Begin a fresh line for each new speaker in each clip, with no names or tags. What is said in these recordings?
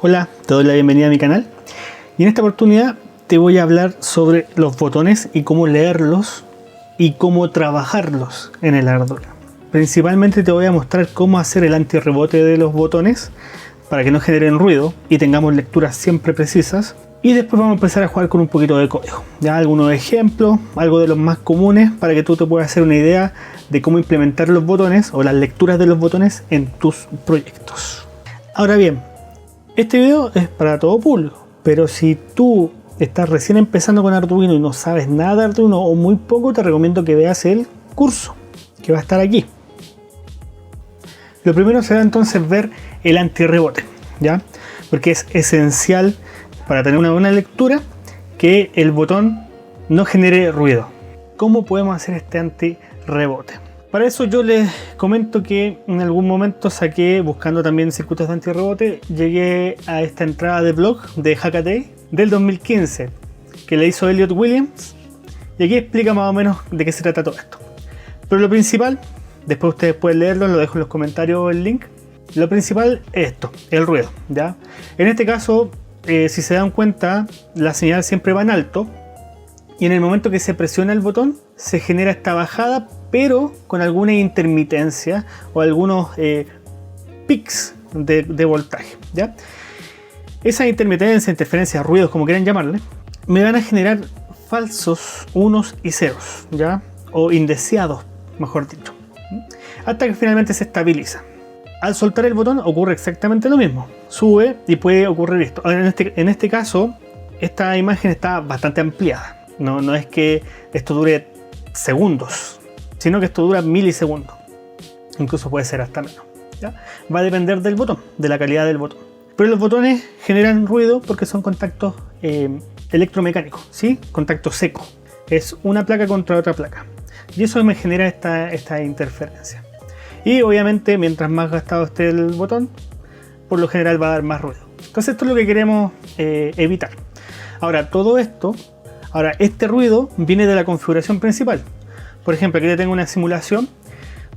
Hola, te doy la bienvenida a mi canal y en esta oportunidad te voy a hablar sobre los botones y cómo leerlos y cómo trabajarlos en el Arduino. Principalmente te voy a mostrar cómo hacer el antirrebote de los botones para que no generen ruido y tengamos lecturas siempre precisas, y después vamos a empezar a jugar con un poquito de código, ya algunos ejemplos, algo de los más comunes para que tú te puedas hacer una idea de cómo implementar los botones o las lecturas de los botones en tus proyectos. Ahora bien, este video es para todo público, pero si tú estás recién empezando con Arduino y no sabes nada de Arduino o muy poco, te recomiendo que veas el curso que va a estar aquí. Lo primero será entonces ver el antirrebote, ¿ya? Porque es esencial para tener una buena lectura que el botón no genere ruido. ¿Cómo podemos hacer este antirrebote? Para eso yo les comento que en algún momento saqué, buscando también circuitos de antirrebote, llegué a esta entrada de blog de Hackaday del 2015 que le hizo Elliot Williams, y aquí explica más o menos de qué se trata todo esto. Pero lo principal, después ustedes pueden leerlo, lo dejo en los comentarios el link. Lo principal es esto, el ruido, ¿ya? En este caso, si se dan cuenta, la señal siempre va en alto y en el momento que se presiona el botón se genera esta bajada, pero con alguna intermitencia o algunos pics de voltaje, ¿ya? Esa intermitencia, interferencia, ruidos, como quieran llamarle, me van a generar falsos unos y ceros, ¿ya? O indeseados, mejor dicho, hasta que finalmente se estabiliza. Al soltar el botón ocurre exactamente lo mismo, sube y puede ocurrir esto. En este caso, esta imagen está bastante ampliada, no es que esto dure segundos, sino que esto dura milisegundos, incluso puede ser hasta menos, ¿ya? Va a depender del botón, de la calidad del botón. Pero los botones generan ruido porque son contactos electromecánicos, ¿sí? Contacto seco, es una placa contra otra placa, y eso me genera esta interferencia. Y obviamente mientras más gastado esté el botón, por lo general va a dar más ruido. Entonces esto es lo que queremos evitar. Ahora este ruido viene de la configuración principal. Por ejemplo, aquí te tengo una simulación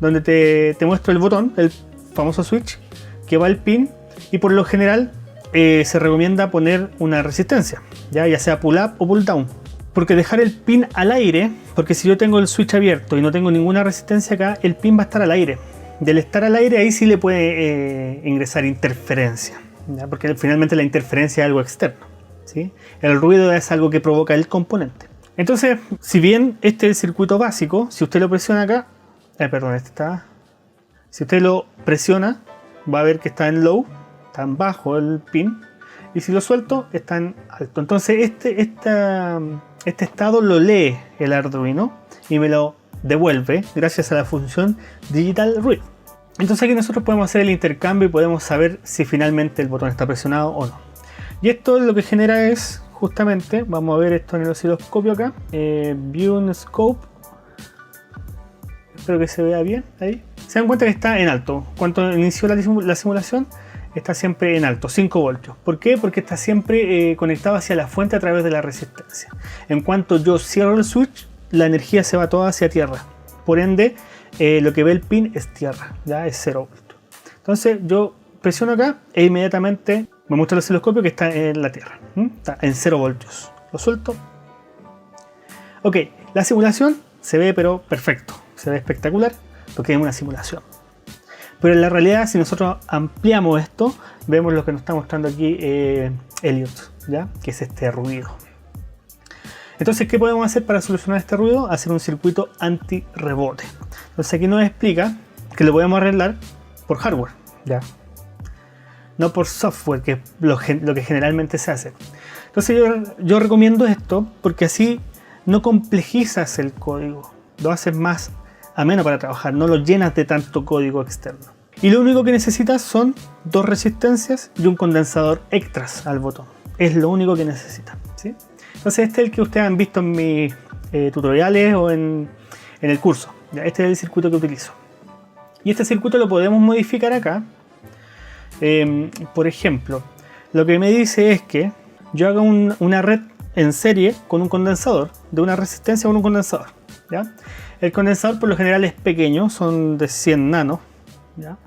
donde te muestro el botón, el famoso switch, que va al pin, y por lo general se recomienda poner una resistencia, ya sea pull up o pull down. Porque dejar el pin al aire, porque si yo tengo el switch abierto y no tengo ninguna resistencia acá, el pin va a estar al aire. Del estar al aire, ahí sí le puede ingresar interferencia, ¿ya? Porque finalmente la interferencia es algo externo, ¿sí? El ruido es algo que provoca el componente. Entonces, si bien este es el circuito básico, si usted lo presiona acá, si usted lo presiona, va a ver que está en low, está en bajo el pin, y si lo suelto, está en alto. Entonces este estado lo lee el Arduino y me lo devuelve gracias a la función Digital Read. Entonces aquí nosotros podemos hacer el intercambio y podemos saber si finalmente el botón está presionado o no. Y esto lo que genera es justamente, vamos a ver esto en el osciloscopio acá, View in Scope, espero que se vea bien ahí. Se dan cuenta que está en alto. Cuando inició la simulación, está siempre en alto, 5 voltios. ¿Por qué? Porque está siempre conectado hacia la fuente a través de la resistencia. En cuanto yo cierro el switch, la energía se va toda hacia tierra. Por ende, lo que ve el pin es tierra, ya es 0 voltios. Entonces yo presiono acá e inmediatamente me muestra el osciloscopio que está en la tierra. Está en 0 voltios. Lo suelto. Ok, la simulación se ve pero perfecto. Se ve espectacular porque es una simulación. Pero en la realidad, si nosotros ampliamos esto, vemos lo que nos está mostrando aquí Elliot, ¿ya? Que es este ruido. Entonces, ¿qué podemos hacer para solucionar este ruido? Hacer un circuito anti-rebote. Entonces aquí nos explica que lo podemos arreglar por hardware, ¿ya? No por software, que es lo que generalmente se hace. Entonces yo recomiendo esto porque así no complejizas el código, lo haces más ameno para trabajar, no lo llenas de tanto código externo. Y lo único que necesitas son 2 resistencias y un condensador extras al botón. Es lo único que necesitas, ¿sí? Entonces este es el que ustedes han visto en mis tutoriales o en el curso. Este es el circuito que utilizo. Y este circuito lo podemos modificar acá. Por ejemplo, lo que me dice es que yo haga una red en serie con un condensador, de una resistencia con un condensador, ¿ya? El condensador por lo general es pequeño, son de 100 nanos, ¿ya?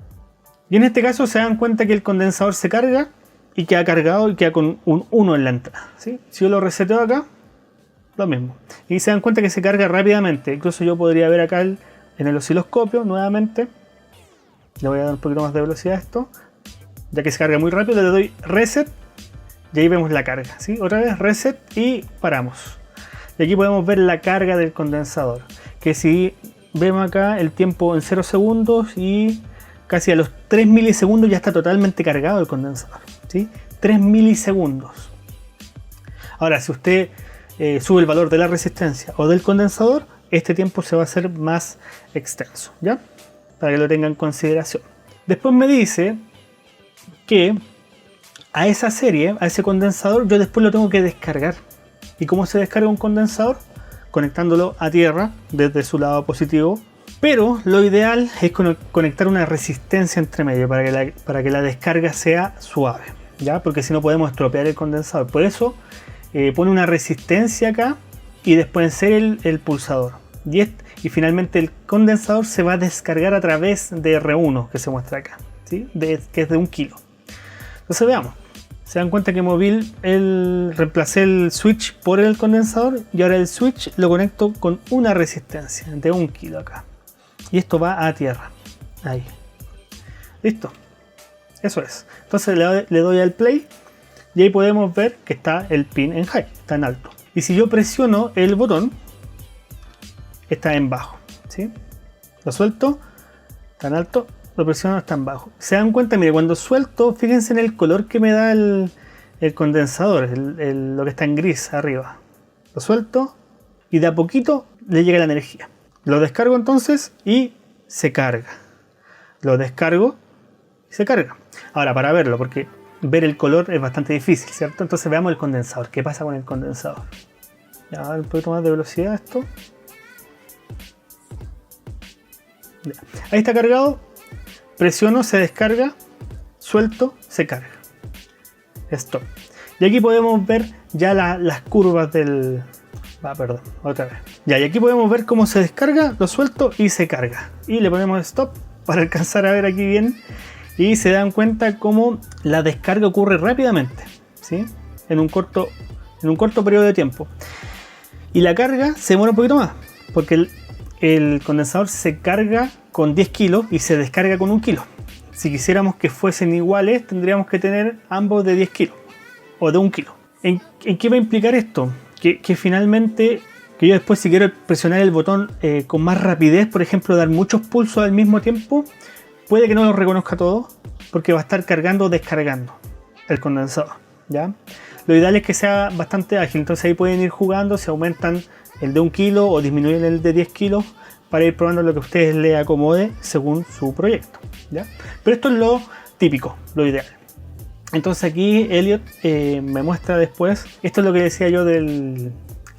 Y en este caso se dan cuenta que el condensador se carga y queda cargado y queda con un 1 en la entrada, ¿sí? Si yo lo reseteo acá, lo mismo. Y se dan cuenta que se carga rápidamente. Incluso yo podría ver acá en el osciloscopio nuevamente. Le voy a dar un poquito más de velocidad a esto. Ya que se carga muy rápido, le doy reset. Y ahí vemos la carga, ¿sí? Otra vez reset y paramos. Y aquí podemos ver la carga del condensador. Que si vemos acá el tiempo en 0 segundos y casi a los 3 milisegundos ya está totalmente cargado el condensador, ¿sí? 3 milisegundos. Ahora, si usted sube el valor de la resistencia o del condensador, este tiempo se va a hacer más extenso, ¿ya? Para que lo tengan en consideración. Después me dice que a esa serie, a ese condensador, yo después lo tengo que descargar. ¿Y cómo se descarga un condensador? Conectándolo a tierra desde su lado positivo. Pero lo ideal es conectar una resistencia entre medio para que la descarga sea suave, ¿ya? Porque si no podemos estropear el condensador. Por eso pone una resistencia acá y después en serie el pulsador. Y finalmente el condensador se va a descargar a través de R1 que se muestra acá, ¿sí? Que es de 1 kilo. Entonces veamos. Se dan cuenta que reemplacé el switch por el condensador y ahora el switch lo conecto con una resistencia de 1 kilo acá. Y esto va a tierra. Ahí. Listo. Eso es. Entonces le doy al play y ahí podemos ver que está el pin en high, está en alto. Y si yo presiono el botón, está en bajo, ¿sí? Lo suelto, está en alto, lo presiono, está en bajo. Se dan cuenta, mire, cuando suelto, fíjense en el color que me da el condensador, lo que está en gris arriba. Lo suelto y de a poquito le llega la energía. Lo descargo entonces y se carga. Lo descargo y se carga. Ahora, para verlo, porque ver el color es bastante difícil, ¿cierto? Entonces veamos el condensador. ¿Qué pasa con el condensador? Ya, un poquito más de velocidad esto. Ya. Ahí está cargado. Presiono, se descarga. Suelto, se carga. Stop. Y aquí podemos ver ya las curvas del... perdón, otra vez. Ya, y aquí podemos ver cómo se descarga, lo suelto y se carga. Y le ponemos stop para alcanzar a ver aquí bien. Y se dan cuenta cómo la descarga ocurre rápidamente, ¿sí? En un corto periodo de tiempo. Y la carga se demora un poquito más, porque el condensador se carga con 10 kilos y se descarga con 1 kilo. Si quisiéramos que fuesen iguales, tendríamos que tener ambos de 10 kilos o de 1 kilo. ¿En qué va a implicar esto? Que finalmente, que yo después, si quiero presionar el botón con más rapidez, por ejemplo, dar muchos pulsos al mismo tiempo, puede que no lo reconozca todo, porque va a estar cargando o descargando el condensador, ¿ya? Lo ideal es que sea bastante ágil, entonces ahí pueden ir jugando, se aumentan el de 1 kilo o disminuyen el de 10 kilos para ir probando lo que a ustedes les acomode según su proyecto, ¿ya? Pero esto es lo típico, lo ideal. Entonces aquí Elliot me muestra después, esto es lo que decía yo de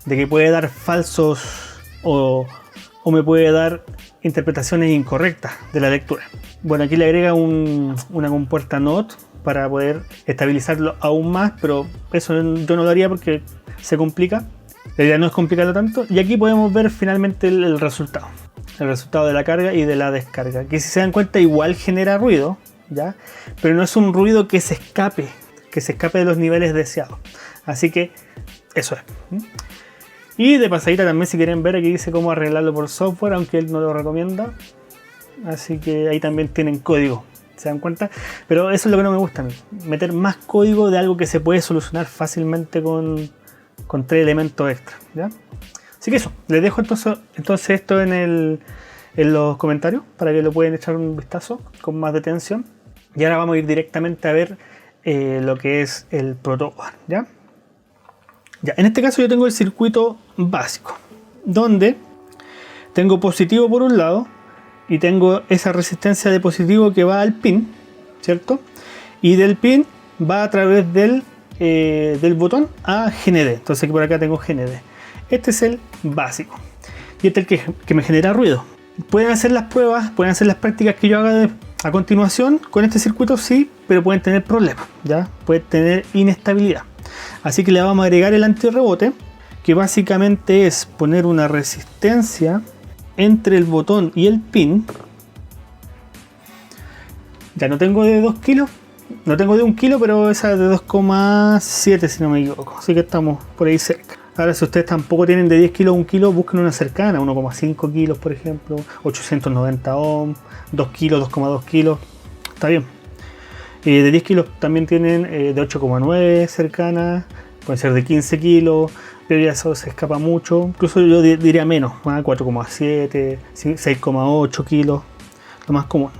que puede dar falsos o me puede dar interpretaciones incorrectas de la lectura. Bueno, aquí le agrega una compuerta NOT para poder estabilizarlo aún más, pero eso yo no lo haría porque se complica. La idea no es complicarlo tanto. Y aquí podemos ver finalmente el resultado. El resultado de la carga y de la descarga. Que si se dan cuenta igual genera ruido, ¿ya? Pero no es un ruido que se escape de los niveles deseados. Así que eso es. Y de pasadita también, si quieren ver, aquí dice cómo arreglarlo por software, aunque él no lo recomienda. Así que ahí también tienen código, ¿se dan cuenta? Pero eso es lo que no me gusta a mí, meter más código de algo que se puede solucionar fácilmente con 3 elementos extra, ¿ya? Así que eso, les dejo entonces esto en los comentarios para que lo puedan echar un vistazo con más detención. Y ahora vamos a ir directamente a ver lo que es el protoboard, ¿ya? Ya, en este caso yo tengo el circuito básico, donde tengo positivo por un lado y tengo esa resistencia de positivo que va al pin, ¿cierto? Y del pin va a través del botón a GND. Entonces aquí por acá tengo GND. Este es el básico y este es el que me genera ruido. Pueden hacer las pruebas, pueden hacer las prácticas que yo haga a continuación con este circuito, sí, pero pueden tener problemas, ¿ya? Pueden tener inestabilidad. Así que le vamos a agregar el antirrebote, que básicamente es poner una resistencia entre el botón y el pin. Ya no tengo de 2 kilos, No tengo de 1 kilo, pero esa es de 2,7 si no me equivoco. Así que estamos por ahí cerca. Ahora, si ustedes tampoco tienen de 10 kilos a 1 kilo, busquen una cercana, 1,5 kilos por ejemplo, 890 ohms, 2 kilos, 2,2 kilos, está bien. De 10 kilos también tienen de 8,9 cercanas, pueden ser de 15 kilos, pero ya eso se escapa mucho. Incluso yo diría menos, 4,7, 6,8 kilos, lo más común.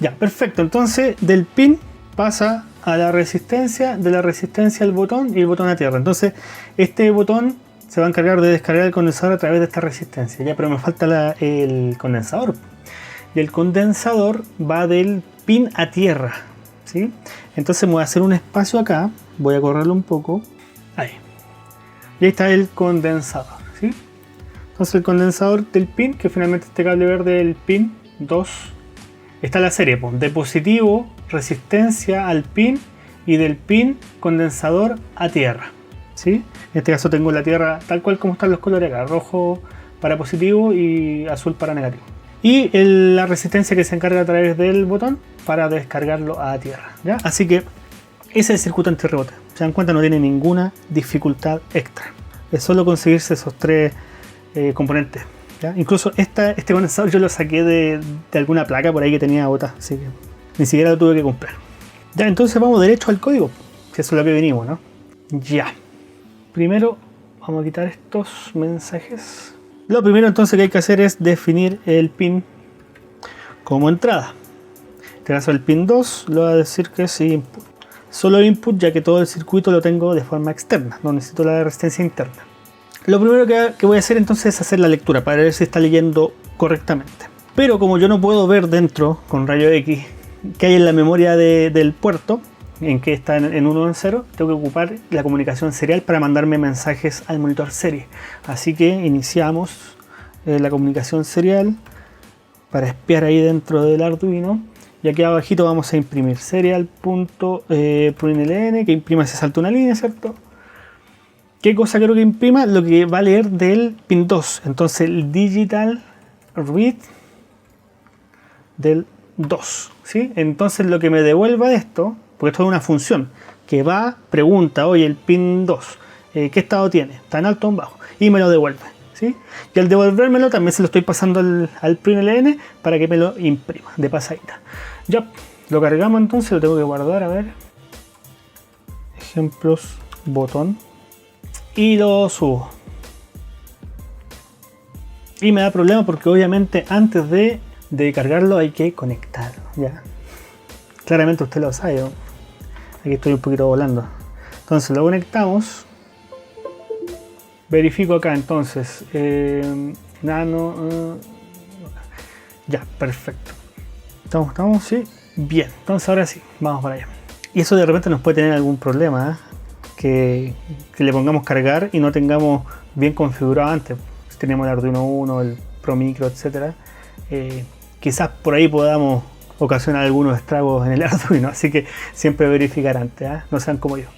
Ya, perfecto. Entonces del pin pasa a la resistencia, de la resistencia al botón y el botón a tierra. Entonces este botón se va a encargar de descargar el condensador a través de esta resistencia. Ya, pero me falta el condensador. Y el condensador va del pin a tierra, ¿sí? Entonces me voy a hacer un espacio acá. Voy a correrlo un poco. Ahí. Y ahí está el condensador, ¿sí? Entonces el condensador del pin, que finalmente este cable verde del pin 2. Está la serie, pues, de positivo, resistencia al pin y del pin condensador a tierra, ¿sí? En este caso tengo la tierra tal cual como están los colores acá, rojo para positivo y azul para negativo. Y la resistencia que se encarga a través del botón para descargarlo a tierra, ¿ya? Así que ese es el circuito antirrebote. Se dan cuenta, no tiene ninguna dificultad extra. Es solo conseguirse esos 3 componentes. ¿Ya? Incluso este condensador yo lo saqué de alguna placa por ahí que tenía botas, así que ni siquiera lo tuve que comprar. Ya, entonces vamos derecho al código, que eso es lo que venimos, ¿no? Ya. Primero vamos a quitar estos mensajes. Lo primero entonces que hay que hacer es definir el pin como entrada. En este caso el pin 2 lo voy a decir que es input. Solo input, ya que todo el circuito lo tengo de forma externa, no necesito la resistencia interna. Lo primero que voy a hacer entonces es hacer la lectura para ver si está leyendo correctamente. Pero como yo no puedo ver dentro con rayo X qué hay en la memoria del puerto, en que está en 1 o en 0, tengo que ocupar la comunicación serial para mandarme mensajes al monitor serie. Así que iniciamos la comunicación serial para espiar ahí dentro del Arduino. Y aquí abajito vamos a imprimir serial.println, que imprima, se salta una línea, ¿cierto? ¿Qué cosa quiero que imprima? Lo que va a leer del pin 2. Entonces el digital read del 2. ¿Sí? Entonces lo que me devuelva esto, porque esto es una función, que va, pregunta, oye, el pin 2, ¿qué estado tiene? ¿Está en alto o en bajo? Y me lo devuelve. ¿Sí? Y al devolvérmelo también se lo estoy pasando al println para que me lo imprima de pasadita. Ya, lo cargamos entonces, lo tengo que guardar, a ver. Ejemplos, botón. Y lo subo. Y me da problema porque obviamente antes de cargarlo hay que conectarlo. ¿Ya? Claramente usted lo sabe, ¿no? Aquí estoy un poquito volando. Entonces lo conectamos. Verifico acá entonces. Ya, perfecto. ¿Estamos? Sí. Bien. Entonces ahora sí, vamos para allá. Y eso de repente nos puede tener algún problema, ¿eh? Que le pongamos cargar y no tengamos bien configurado antes. Si tenemos el Arduino Uno, el Pro Micro, etc. Quizás por ahí podamos ocasionar algunos estragos en el Arduino, así que siempre verificar antes, ¿eh? No sean como yo.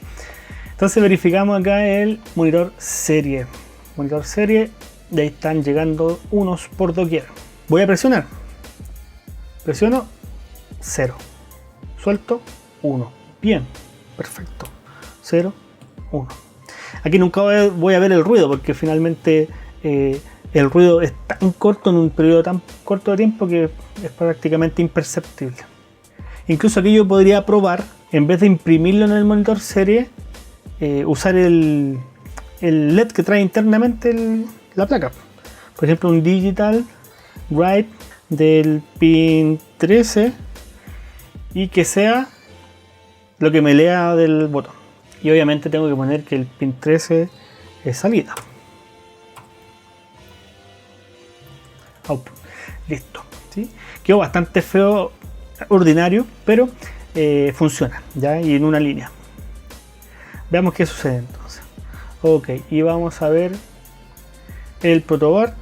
Entonces verificamos acá el monitor serie. Monitor serie, de ahí están llegando unos por doquier. Voy a presionar. Presiono 0. Suelto 1. Bien, perfecto. 0. 1. Aquí nunca voy a ver el ruido porque finalmente el ruido es tan corto en un periodo tan corto de tiempo que es prácticamente imperceptible. Incluso aquí yo podría probar, en vez de imprimirlo en el monitor serie, usar el LED que trae internamente la placa. Por ejemplo, un digital write del pin 13 y que sea lo que me lea del botón. Y obviamente tengo que poner que el pin 13 es salida. Output. Listo. ¿Sí? Quedó bastante feo, ordinario, pero funciona, ¿ya? Y en una línea. Veamos qué sucede entonces. Ok, y vamos a ver el protoboard.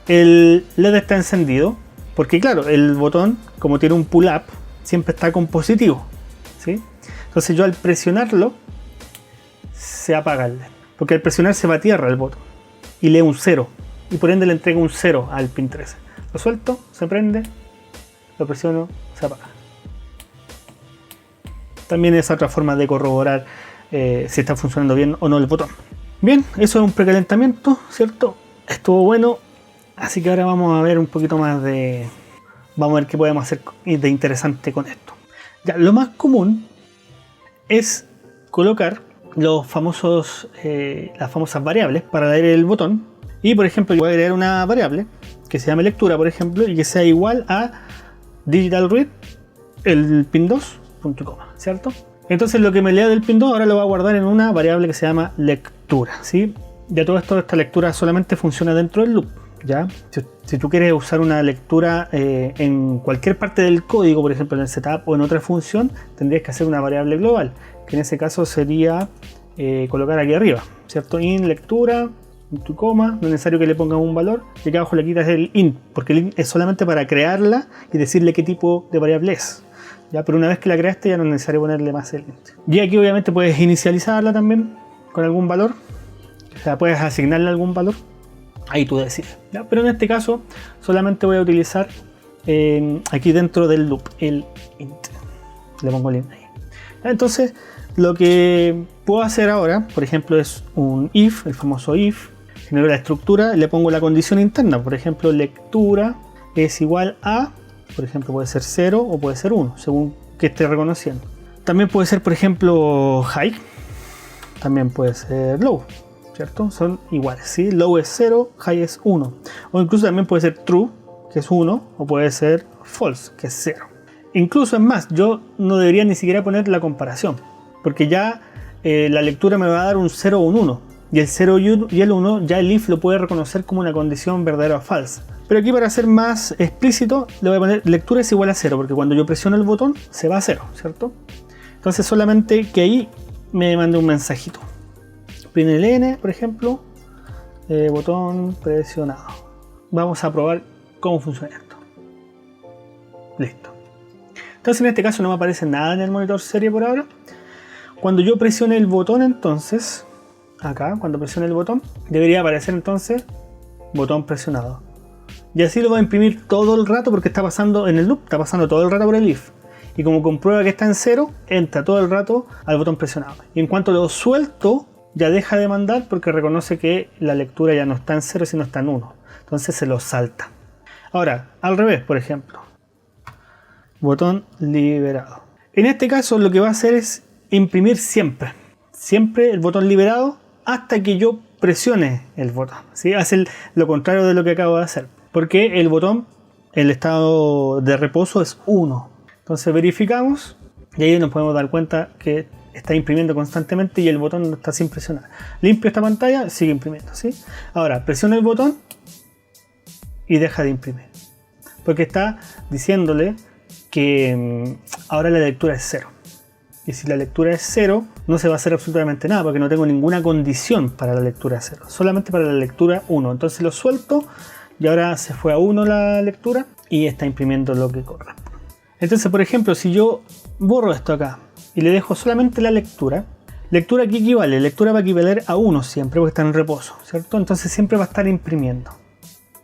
El LED está encendido, porque claro, el botón, como tiene un pull-up, siempre está con positivo, ¿sí? Entonces yo al presionarlo, se apaga el LED, porque al presionar se va a tierra el botón y lee un 0, y por ende le entrega un 0 al pin 13. Lo suelto, se prende, lo presiono, se apaga. También es otra forma de corroborar si está funcionando bien o no el botón. Bien, eso es un precalentamiento, ¿cierto? Estuvo bueno, así que ahora vamos a ver un poquito más de... Vamos a ver qué podemos hacer de interesante con esto. Ya, lo más común es colocar las famosas variables para leer el botón. Y por ejemplo, yo voy a agregar una variable que se llame lectura, por ejemplo, y que sea igual a digital read, el pin 2, punto y coma, ¿cierto? Entonces lo que me lea del pin 2 ahora lo voy a guardar en una variable que se llama lectura, ¿sí? De todo esto, esta lectura solamente funciona dentro del loop, ¿ya? Si tú quieres usar una lectura en cualquier parte del código, por ejemplo en el setup o en otra función, tendrías que hacer una variable global, que en ese caso sería colocar aquí arriba, ¿cierto? In lectura, punto y coma, no es necesario que le pongas un valor, y acá abajo le quitas el int, porque el int es solamente para crearla y decirle qué tipo de variable es. ¿Ya? Pero una vez que la creaste ya no es necesario ponerle más el int. Y aquí obviamente puedes inicializarla también con algún valor, o sea, puedes asignarle algún valor, ahí tú decides, ¿ya? Pero en este caso solamente voy a utilizar aquí dentro del loop el int, le pongo el int ahí. ¿Ya? Entonces lo que puedo hacer ahora, por ejemplo, es un if, el famoso if, genero la estructura, le pongo la condición interna, por ejemplo lectura es igual a, por ejemplo puede ser 0 o puede ser 1, según que esté reconociendo. También puede ser por ejemplo high, también puede ser low, ¿cierto? Son iguales, ¿sí? Low es 0, high es 1, o incluso también puede ser true, que es 1, o puede ser false, que es 0. Incluso es más, yo no debería ni siquiera poner la comparación, porque ya la lectura me va a dar un 0 o un 1, y el 0 y el 1 ya el if lo puede reconocer como una condición verdadera o falsa. Pero aquí, para ser más explícito, le voy a poner lectura es igual a 0, porque cuando yo presiono el botón se va a 0, ¿cierto? Entonces solamente que ahí me mande un mensajito. prinln, por ejemplo, botón presionado. Vamos a probar cómo funciona esto. Listo. Entonces en este caso no me aparece nada en el monitor serie por ahora. Cuando yo presione el botón, entonces, acá, cuando presione el botón, debería aparecer entonces botón presionado. Y así lo va a imprimir todo el rato porque está pasando en el loop, está pasando todo el rato por el if. Y como comprueba que está en 0, entra todo el rato al botón presionado. Y en cuanto lo suelto, ya deja de mandar porque reconoce que la lectura ya no está en 0, sino está en 1. Entonces se lo salta. Ahora, al revés, por ejemplo. Botón liberado. En este caso lo que va a hacer es imprimir siempre. Siempre el botón liberado hasta que yo presione el botón, ¿sí? Hace lo contrario de lo que acabo de hacer. Porque el botón, el estado de reposo es 1. Entonces verificamos y ahí nos podemos dar cuenta que está imprimiendo constantemente y el botón no está sin presionar. Limpio esta pantalla, sigue imprimiendo, ¿sí? Ahora presiono el botón y deja de imprimir. Porque está diciéndole que ahora la lectura es 0. Y si la lectura es 0, no se va a hacer absolutamente nada porque no tengo ninguna condición para la lectura 0. Solamente para la lectura 1. Entonces lo suelto y ahora se fue a 1 la lectura y está imprimiendo lo que corresponde. Entonces, por ejemplo, si yo borro esto acá y le dejo solamente la lectura, lectura aquí equivale, lectura va a equivaler a 1 siempre porque está en reposo, ¿cierto? Entonces siempre va a estar imprimiendo,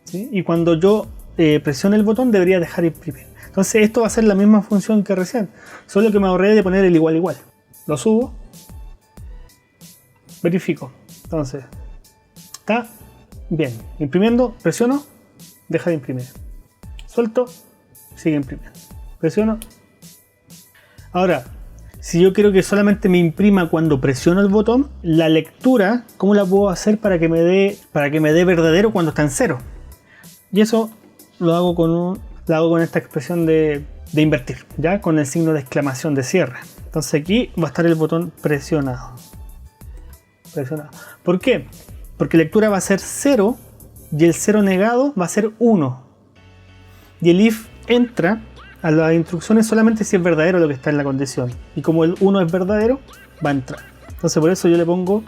¿sí? Y cuando yo presione el botón debería dejar de imprimir. Entonces esto va a ser la misma función que recién, solo que me ahorré de poner el igual igual. Lo subo, verifico, entonces está bien, imprimiendo, presiono, deja de imprimir, suelto, sigue imprimiendo, presiono. Ahora, si yo quiero que solamente me imprima cuando presiono el botón, la lectura, ¿cómo la puedo hacer para que me dé verdadero cuando está en 0? Y eso lo hago con esta expresión de invertir, ya con el signo de exclamación de cierre. Entonces aquí va a estar el botón presionado. ¿Por qué? Porque lectura va a ser 0 y el 0 negado va a ser 1. Y el if entra a las instrucciones solamente si es verdadero lo que está en la condición. Y como el 1 es verdadero, va a entrar. Entonces por eso yo le pongo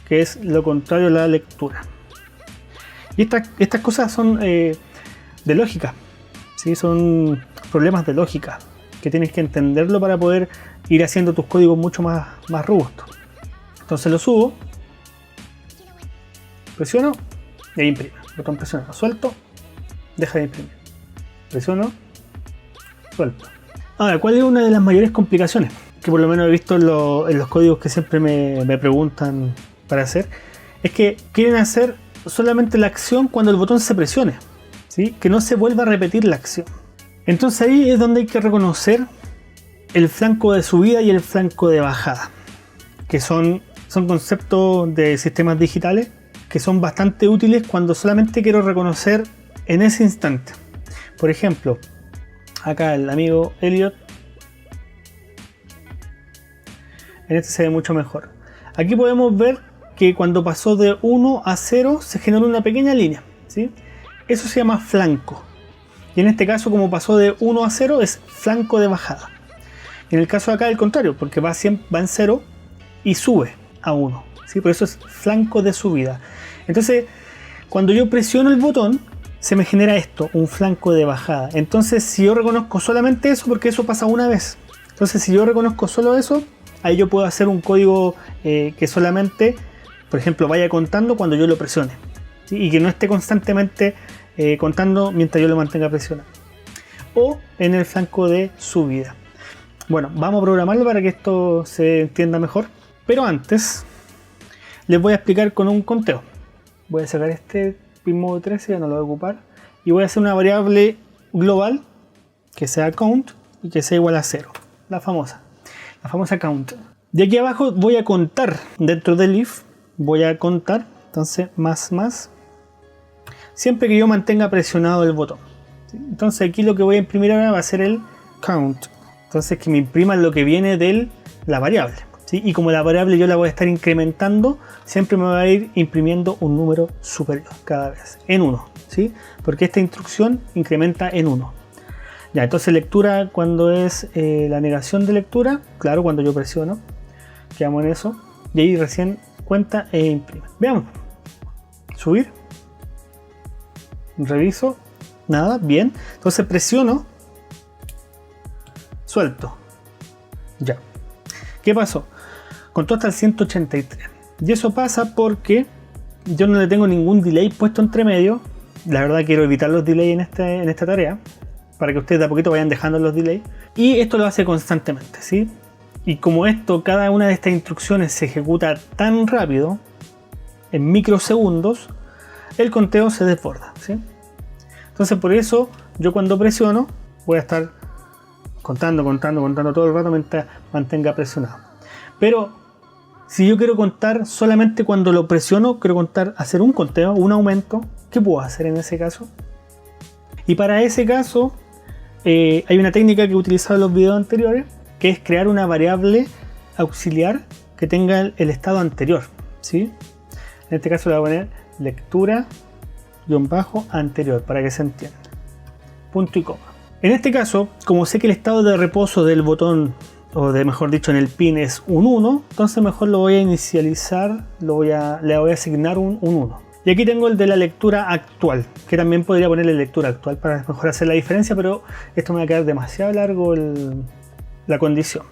que es lo contrario a la lectura. Y estas cosas son de lógica, ¿sí? Son problemas de lógica que tienes que entenderlo para poder ir haciendo tus códigos mucho más robustos. Entonces lo subo, presiono y ahí imprime. Botón presionado, suelto, deja de imprimir. Presiono, suelto. Ahora, ¿cuál es una de las mayores complicaciones? que por lo menos he visto en los códigos que siempre me preguntan para hacer, es que quieren hacer solamente la acción cuando el botón se presione, ¿sí? Que no se vuelva a repetir la acción. Entonces ahí es donde hay que reconocer el flanco de subida y el flanco de bajada, que son conceptos de sistemas digitales que son bastante útiles cuando solamente quiero reconocer en ese instante. Por ejemplo, acá el amigo Elliot, en este se ve mucho mejor. Aquí podemos ver que cuando pasó de 1 a 0 se generó una pequeña línea, ¿sí? Eso se llama flanco. Y en este caso, como pasó de 1 a 0, es flanco de bajada. En el caso de acá, el contrario, porque va en 0 y sube a 1, ¿sí? Por eso es flanco de subida. Entonces, cuando yo presiono el botón, se me genera esto, un flanco de bajada. Entonces, si yo reconozco solamente eso, porque eso pasa una vez. Entonces, si yo reconozco solo eso, ahí yo puedo hacer un código que solamente, por ejemplo, vaya contando cuando yo lo presione, ¿sí? Y que no esté constantemente contando mientras yo lo mantenga presionado. O en el flanco de subida. Bueno, vamos a programarlo para que esto se entienda mejor. Pero antes, les voy a explicar con un conteo. Voy a sacar este pinmode 13, ya no lo voy a ocupar. Y voy a hacer una variable global que sea count y que sea igual a 0. La famosa count. De aquí abajo voy a contar dentro del if. Voy a contar, entonces más. Siempre que yo mantenga presionado el botón. Entonces aquí lo que voy a imprimir ahora va a ser el count. Entonces que me imprima lo que viene de la variable, ¿sí? Y como la variable yo la voy a estar incrementando, siempre me va a ir imprimiendo un número superior cada vez, en 1, ¿sí? Porque esta instrucción incrementa en 1. Ya, entonces lectura cuando es la negación de lectura, claro, cuando yo presiono, quedamos en eso, y ahí recién cuenta e imprime. Veamos, subir, reviso, nada, bien, entonces presiono, suelto, ya. ¿Qué pasó? Contó hasta el 183. Y eso pasa porque yo no le tengo ningún delay puesto entre medio. La verdad quiero evitar los delays en esta tarea, para que ustedes de a poquito vayan dejando los delays. Y esto lo hace constantemente, ¿sí? Y como cada una de estas instrucciones se ejecuta tan rápido, en microsegundos, el conteo se desborda, ¿sí? Entonces por eso yo cuando presiono voy a estar contando todo el rato mientras mantenga presionado. Pero si yo quiero contar solamente cuando lo presiono, quiero hacer un conteo, un aumento, ¿qué puedo hacer en ese caso? Y para ese caso hay una técnica que he utilizado en los videos anteriores, que es crear una variable auxiliar que tenga el estado anterior, ¿sí? En este caso le voy a poner lectura-anterior para que se entienda. Punto y coma. En este caso, como sé que el estado de reposo del botón, o mejor dicho en el pin, es un 1, entonces mejor lo voy a inicializar, le voy a asignar un 1. Y aquí tengo el de la lectura actual, que también podría ponerle lectura actual para mejor hacer la diferencia, pero esto me va a quedar demasiado largo la condición.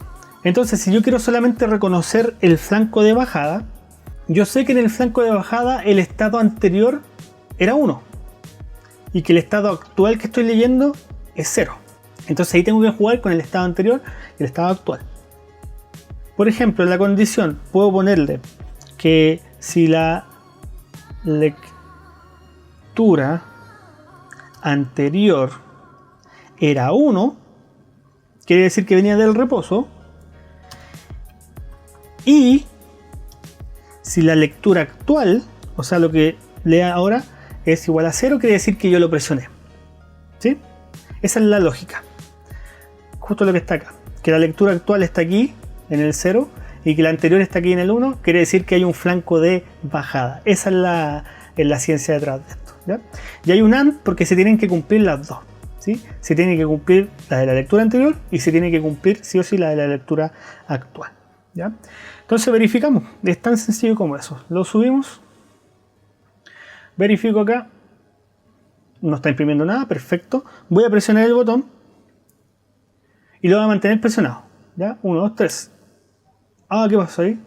Entonces, si yo quiero solamente reconocer el flanco de bajada, yo sé que en el flanco de bajada el estado anterior era 1 y que el estado actual que estoy leyendo es 0. Entonces ahí tengo que jugar con el estado anterior y el estado actual. Por ejemplo, en la condición puedo ponerle que si la lectura anterior era 1, quiere decir que venía del reposo. Y si la lectura actual, o sea lo que lea ahora, es igual a 0, quiere decir que yo lo presioné, ¿sí? Esa es la lógica. Justo lo que está acá. Que la lectura actual está aquí, en el 0, y que la anterior está aquí en el 1, quiere decir que hay un flanco de bajada. Esa es la ciencia detrás de esto, ¿ya? Y hay un AND porque se tienen que cumplir las dos, ¿sí? Se tiene que cumplir la de la lectura anterior y se tiene que cumplir sí o sí la de la lectura actual, ¿ya? Entonces verificamos. Es tan sencillo como eso. Lo subimos. Verifico acá. No está imprimiendo nada, perfecto. Voy a presionar el botón y lo voy a mantener presionado, ¿ya? 1, 2, 3. Ah, ¿qué pasó ahí?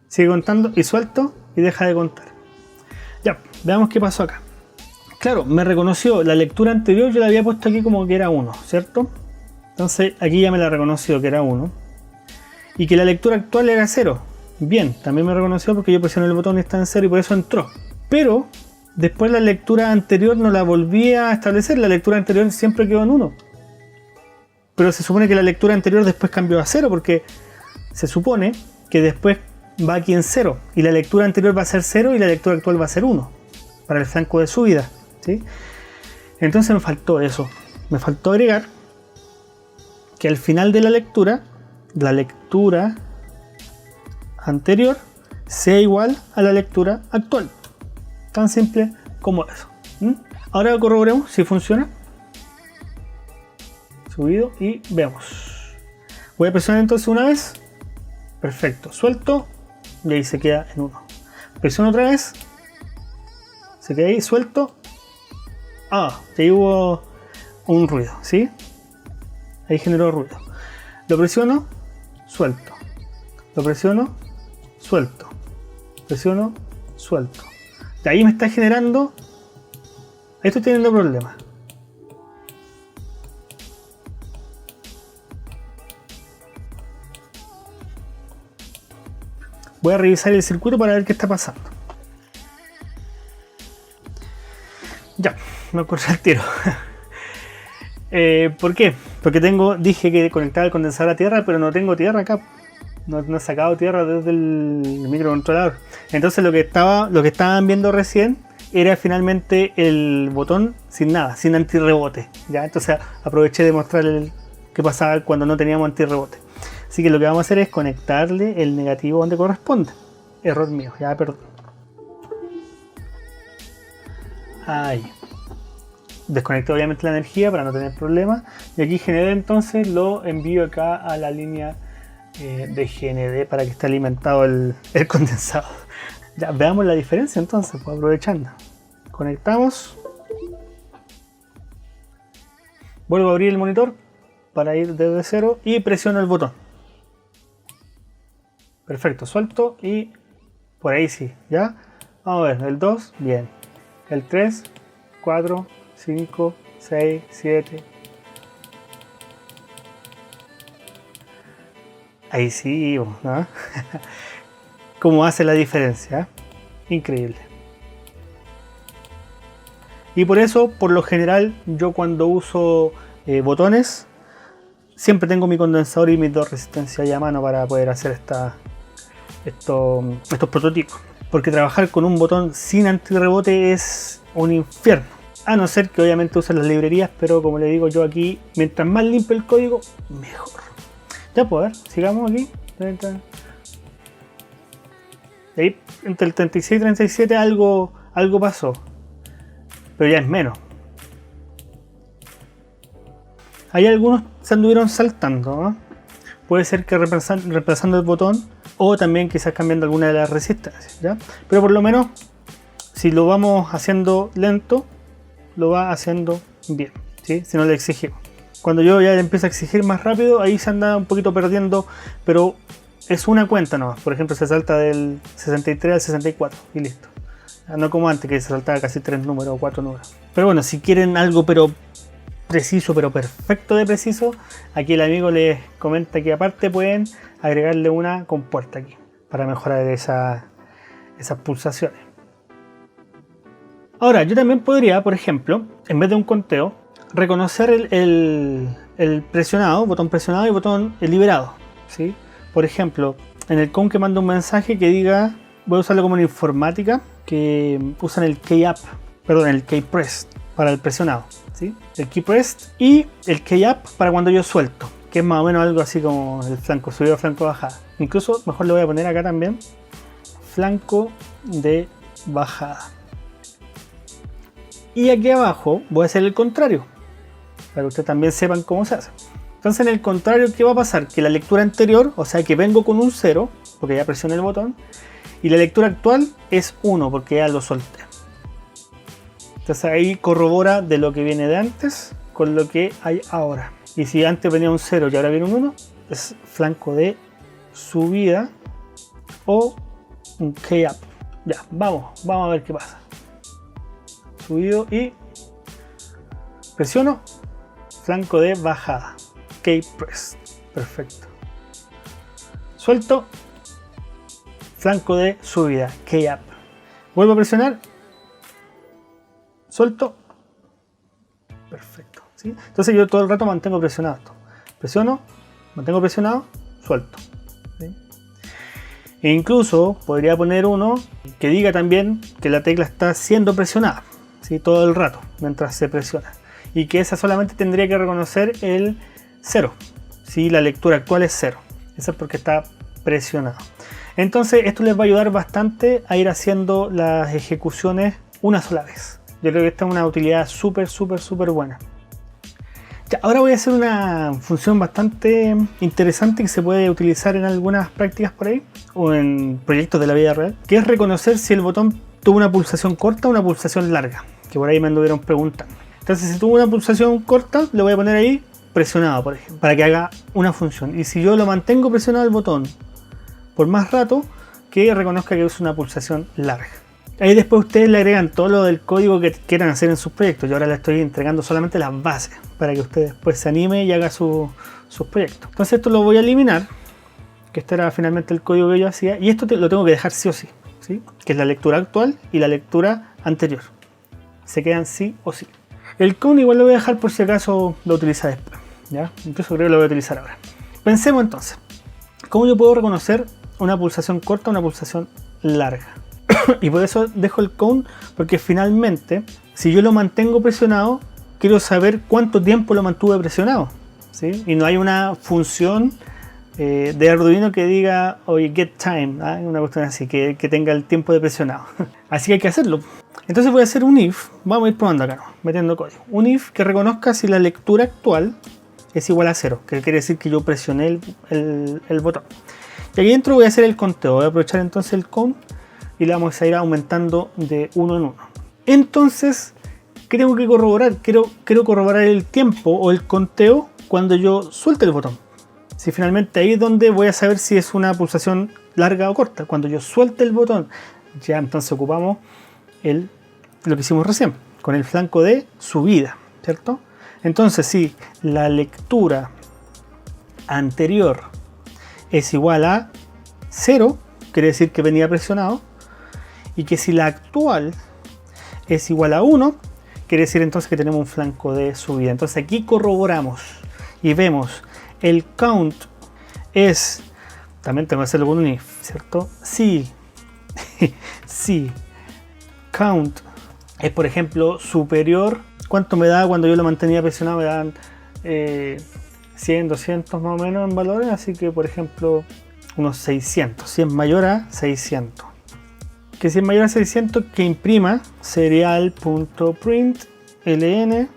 Sigue contando y suelto y deja de contar. Ya, veamos qué pasó acá. Claro, me reconoció la lectura anterior, yo la había puesto aquí como que era 1, ¿cierto? Entonces aquí ya me la reconoció que era 1. y que la lectura actual era 0. Bien, también me reconoció porque yo presioné el botón y está en 0 y por eso entró. Pero después la lectura anterior no la volví a establecer, la lectura anterior siempre quedó en 1. Pero se supone que la lectura anterior después cambió a 0 porque se supone que después va aquí en 0 y la lectura anterior va a ser 0 y la lectura actual va a ser 1 para el flanco de subida, ¿sí? Entonces me faltó eso, me faltó agregar que al final de la lectura anterior sea igual a la lectura actual. Tan simple como eso. Ahora corroboremos si funciona. Subido y veamos. Voy a presionar entonces una vez. Perfecto, suelto y ahí se queda en 1. Presiono otra vez. Se queda ahí, suelto. Ahí hubo un ruido, ¿sí? Ahí generó ruido. Lo presiono, suelto. Lo presiono, suelto. Presiono, suelto. De ahí me está generando. Ahí estoy teniendo problemas. Voy a revisar el circuito para ver qué está pasando. Ya, me acordé al tiro. ¿Por qué? Porque dije que conectaba el condensador a tierra, pero no tengo tierra acá. No he sacado tierra desde el microcontrolador. Entonces lo que estaban viendo recién era finalmente el botón sin nada, sin antirrebote. ¿Ya? Entonces aproveché de mostrarle qué pasaba cuando no teníamos antirrebote. Así que lo que vamos a hacer es conectarle el negativo donde corresponde. Error mío, ya perdón. Ahí. Desconecté obviamente la energía para no tener problemas. Y aquí GND entonces lo envío acá a la línea de GND para que esté alimentado el condensador. Ya, veamos la diferencia entonces, pues aprovechando. Conectamos. Vuelvo a abrir el monitor para ir desde 0 y presiono el botón. Perfecto, suelto y por ahí sí, ¿ya? Vamos a ver, el 2, bien. El 3, 4, 5, 6, 7. Ahí sí, ¿no? Cómo hace la diferencia, increíble. Y por eso, por lo general, yo cuando uso botones, siempre tengo mi condensador y mis dos resistencias ahí a mano para poder hacer estos prototipos. Porque trabajar con un botón sin antirrebote es un infierno. A no ser que obviamente usen las librerías, pero como le digo yo aquí, mientras más limpio el código, mejor. Ya pues, a ver, sigamos aquí. Ahí, entre el 36 y 37 algo pasó. Pero ya es menos. Hay algunos se anduvieron saltando, ¿no? Puede ser que reemplazando el botón o también quizás cambiando alguna de las resistencias, ¿ya? Pero por lo menos, si lo vamos haciendo lento, lo va haciendo bien, ¿sí? Si no le exigimos. Cuando yo ya le empiezo a exigir más rápido, ahí se anda un poquito perdiendo, pero es una cuenta nomás. Por ejemplo, se salta del 63 al 64 y listo. No como antes que se saltaba casi 3 números o 4 números. Pero bueno, si quieren algo pero preciso, pero perfecto de preciso, aquí el amigo les comenta que aparte pueden agregarle una compuerta aquí para mejorar esas pulsaciones. Ahora, yo también podría, por ejemplo, en vez de un conteo, reconocer el presionado, botón presionado y botón liberado, ¿sí? Por ejemplo, en el COM que manda un mensaje que diga, voy a usarlo como en informática, que usan el el key press para el presionado, ¿sí? El key press y el key up para cuando yo suelto, que es más o menos algo así como el flanco subido, flanco bajada. Incluso mejor le voy a poner acá también flanco de bajada. Y aquí abajo voy a hacer el contrario, para que ustedes también sepan cómo se hace. Entonces en el contrario, ¿qué va a pasar? Que la lectura anterior, o sea que vengo con un 0, porque ya presioné el botón, y la lectura actual es 1, porque ya lo solté. Entonces ahí corrobora de lo que viene de antes con lo que hay ahora. Y si antes venía un 0 y ahora viene un 1, es flanco de subida o un key up. Ya, vamos a ver qué pasa. Subido y presiono, flanco de bajada, key press, perfecto. suelto, flanco de subida, key up. Vuelvo a presionar, suelto, perfecto, ¿sí? Entonces yo todo el rato mantengo presionado esto. Presiono, mantengo presionado, suelto, ¿sí? E incluso podría poner uno que diga también que la tecla está siendo presionada, ¿sí? Todo el rato mientras se presiona, y que esa solamente tendría que reconocer el 0, ¿sí? La lectura actual es 0, eso es porque está presionado. Entonces esto les va a ayudar bastante a ir haciendo las ejecuciones una sola vez. Yo creo que esta es una utilidad súper buena. Ya, ahora voy a hacer una función bastante interesante que se puede utilizar en algunas prácticas por ahí o en proyectos de la vida real, que es reconocer si el botón tuvo una pulsación corta o una pulsación larga, que por ahí me anduvieron preguntando. Entonces si tuvo una pulsación corta, le voy a poner ahí presionado, por ejemplo, para que haga una función. Y si yo lo mantengo presionado el botón por más rato, que reconozca que es una pulsación larga. Ahí después ustedes le agregan todo lo del código que quieran hacer en sus proyectos. Yo ahora les estoy entregando solamente las bases para que ustedes después se anime y haga sus proyectos. Entonces esto lo voy a eliminar, que este era finalmente el código que yo hacía, y esto lo tengo que dejar sí o sí, ¿sí? Que es la lectura actual y la lectura anterior. Se quedan sí o sí. El count igual lo voy a dejar por si acaso lo utiliza después, ¿ya? Incluso creo que lo voy a utilizar ahora. Pensemos entonces, ¿cómo yo puedo reconocer una pulsación corta o una pulsación larga? Y por eso dejo el count, porque finalmente, si yo lo mantengo presionado, quiero saber cuánto tiempo lo mantuve presionado, ¿sí? Y no hay una función de Arduino que diga, oye, get time, ¿ah? Una cuestión así, que tenga el tiempo de presionado. Así que hay que hacerlo. Entonces voy a hacer un if, vamos a ir probando acá, ¿no? Metiendo código. Un if que reconozca si la lectura actual es igual a 0, que quiere decir que yo presioné el botón. Y aquí dentro voy a hacer el conteo, voy a aprovechar entonces el count y le vamos a ir aumentando de 1 en 1. Entonces, ¿qué tengo que corroborar? Quiero corroborar el tiempo o el conteo cuando yo suelte el botón. Si finalmente ahí es donde voy a saber si es una pulsación larga o corta. Cuando yo suelte el botón, ya entonces ocupamos lo que hicimos recién, con el flanco de subida, ¿cierto? Entonces, si la lectura anterior es igual a 0, quiere decir que venía presionado, y que si la actual es igual a 1, quiere decir entonces que tenemos un flanco de subida. Entonces aquí corroboramos y vemos el count es, también tengo que hacerlo con un if, ¿cierto? Si count es, por ejemplo, superior, ¿cuánto me da cuando yo lo mantenía presionado? Me dan 100, 200 más o menos en valores, así que por ejemplo unos 600, si es mayor a 600. Que si es mayor a 600, que imprima serial.print ln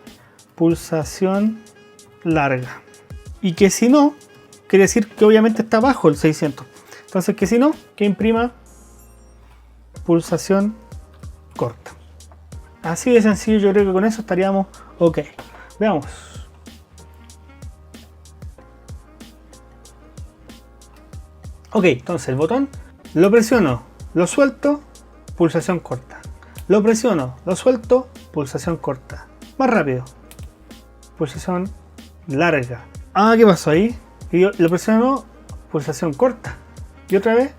pulsación larga. Y que si no, quiere decir que obviamente está bajo el 600. Entonces que si no, que imprima pulsación corta. Así de sencillo, yo creo que con eso estaríamos ok. Veamos. Ok, entonces el botón lo presiono, lo suelto, pulsación corta. Lo presiono, lo suelto, pulsación corta. Más rápido, pulsación larga. Ah, ¿qué pasó ahí? Y yo lo presiono, pulsación corta. Y otra vez,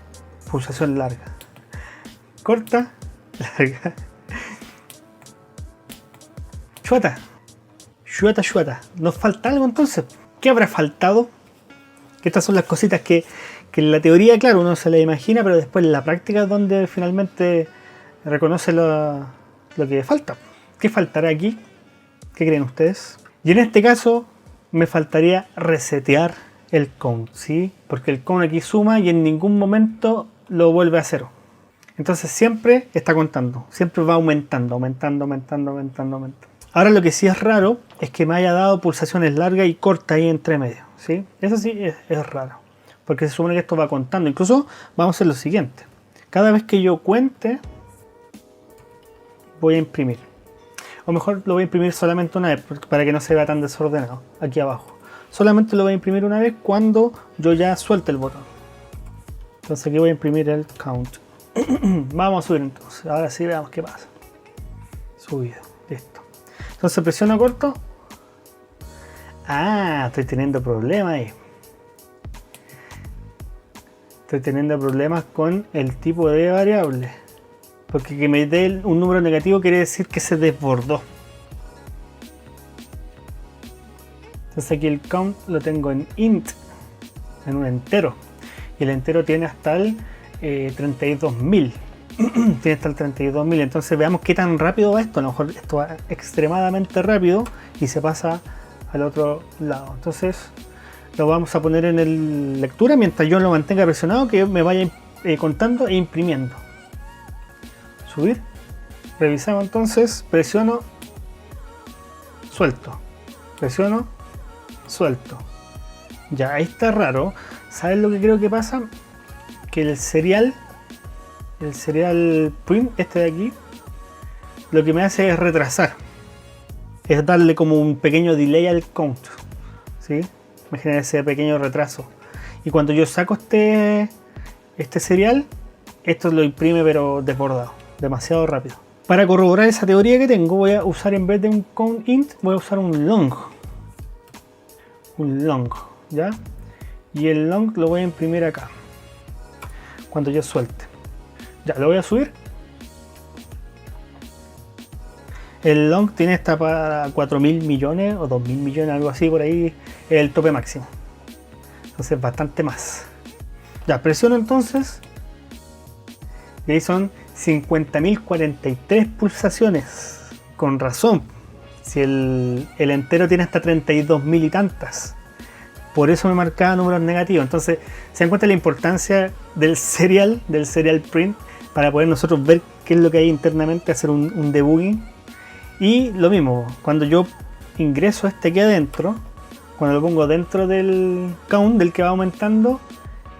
pulsación larga. Corta, larga. Chuata. ¿Nos falta algo entonces? ¿Qué habrá faltado? Que estas son las cositas que en la teoría, claro, uno se la imagina, pero después en la práctica es donde finalmente reconoce lo que falta. ¿Qué faltará aquí? ¿Qué creen ustedes? Y en este caso me faltaría resetear el count, ¿sí? Porque el count aquí suma y en ningún momento lo vuelve a cero. Entonces siempre está contando, siempre va aumentando. Ahora lo que sí es raro es que me haya dado pulsaciones largas y cortas ahí entre medio, ¿sí? Eso sí es raro, porque se supone que esto va contando. Incluso vamos a hacer lo siguiente. Cada vez que yo cuente, voy a imprimir. O mejor lo voy a imprimir solamente una vez, para que no se vea tan desordenado aquí abajo. Solamente lo voy a imprimir una vez cuando yo ya suelte el botón. Entonces aquí voy a imprimir el count. Vamos a subir entonces. Ahora sí veamos qué pasa. Subido. Listo. Entonces presiono corto. Ah, estoy teniendo problemas ahí. Estoy teniendo problemas con el tipo de variable. Porque que me dé un número negativo quiere decir que se desbordó. Entonces aquí el count lo tengo en int, en un entero. Y el entero tiene hasta el 32.000. Tiene hasta el 32.000. Entonces veamos qué tan rápido va esto. A lo mejor esto va extremadamente rápido y se pasa al otro lado. Entonces lo vamos a poner en el lectura mientras yo lo mantenga presionado, que me vaya contando e imprimiendo. Subir. Revisamos entonces. Presiono. Suelto. Presiono. Suelto. Ya, ahí está raro. ¿Sabes lo que creo que pasa? Que el serial print, este de aquí, lo que me hace es retrasar. Es darle como un pequeño delay al count. ¿Sí? Me genera ese pequeño retraso. Y cuando yo saco este serial, esto lo imprime pero desbordado. Demasiado rápido. Para corroborar esa teoría que tengo, voy a usar, en vez de un count int, voy a usar un long. Un long, ¿ya? Y el long lo voy a imprimir acá. Cuando yo suelte. Ya, lo voy a subir. El long tiene hasta para 4.000 millones o 2.000 millones, algo así por ahí, es el tope máximo. Entonces bastante más. Ya, presiono entonces. Y ahí son 50.043 pulsaciones. Con razón. Si el entero tiene hasta 32.000 y tantas. Por eso me marcaba números negativos. Entonces se dan cuenta la importancia del serial print para poder nosotros ver qué es lo que hay internamente, hacer un debugging. Y lo mismo, cuando yo ingreso aquí adentro, cuando lo pongo dentro del count del que va aumentando,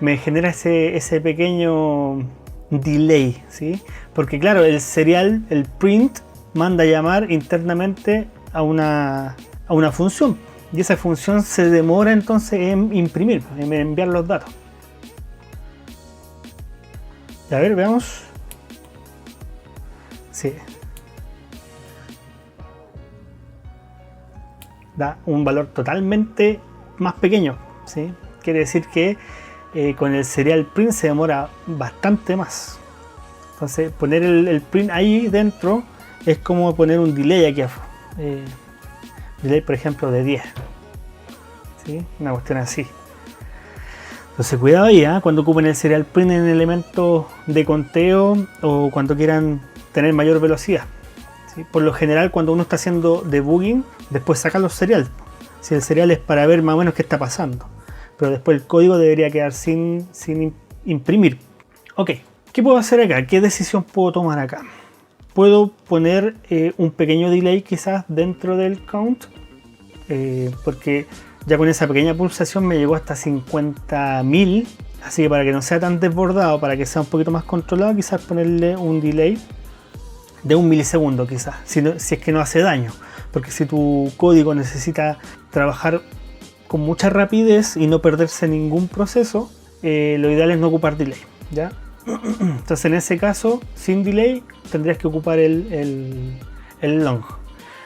me genera ese pequeño delay, ¿sí? Porque claro, el serial, el print, manda a llamar internamente a una función. Y esa función se demora entonces en imprimir, en enviar los datos. A ver, veamos. Sí. Da un valor totalmente más pequeño, ¿sí? Quiere decir que con el serial print se demora bastante más. Entonces poner el print ahí dentro es como poner un delay aquí afuera. Delay, por ejemplo, de 10. ¿Sí? Una cuestión así. Entonces cuidado ahí, cuando ocupen el serial print en elementos de conteo o cuando quieran tener mayor velocidad. ¿Sí? Por lo general, cuando uno está haciendo debugging, después saca los serial. Si el serial es para ver más o menos qué está pasando. Pero después el código debería quedar sin imprimir. Ok, ¿qué puedo hacer acá? ¿Qué decisión puedo tomar acá? Puedo poner un pequeño delay quizás dentro del count, porque ya con esa pequeña pulsación me llegó hasta 50.000, así que para que no sea tan desbordado, para que sea un poquito más controlado, quizás ponerle un delay de 1 milisegundo quizás, si es que no hace daño, porque si tu código necesita trabajar con mucha rapidez y no perderse ningún proceso, lo ideal es no ocupar delay, ¿ya? Entonces en ese caso, sin delay, tendrías que ocupar el long.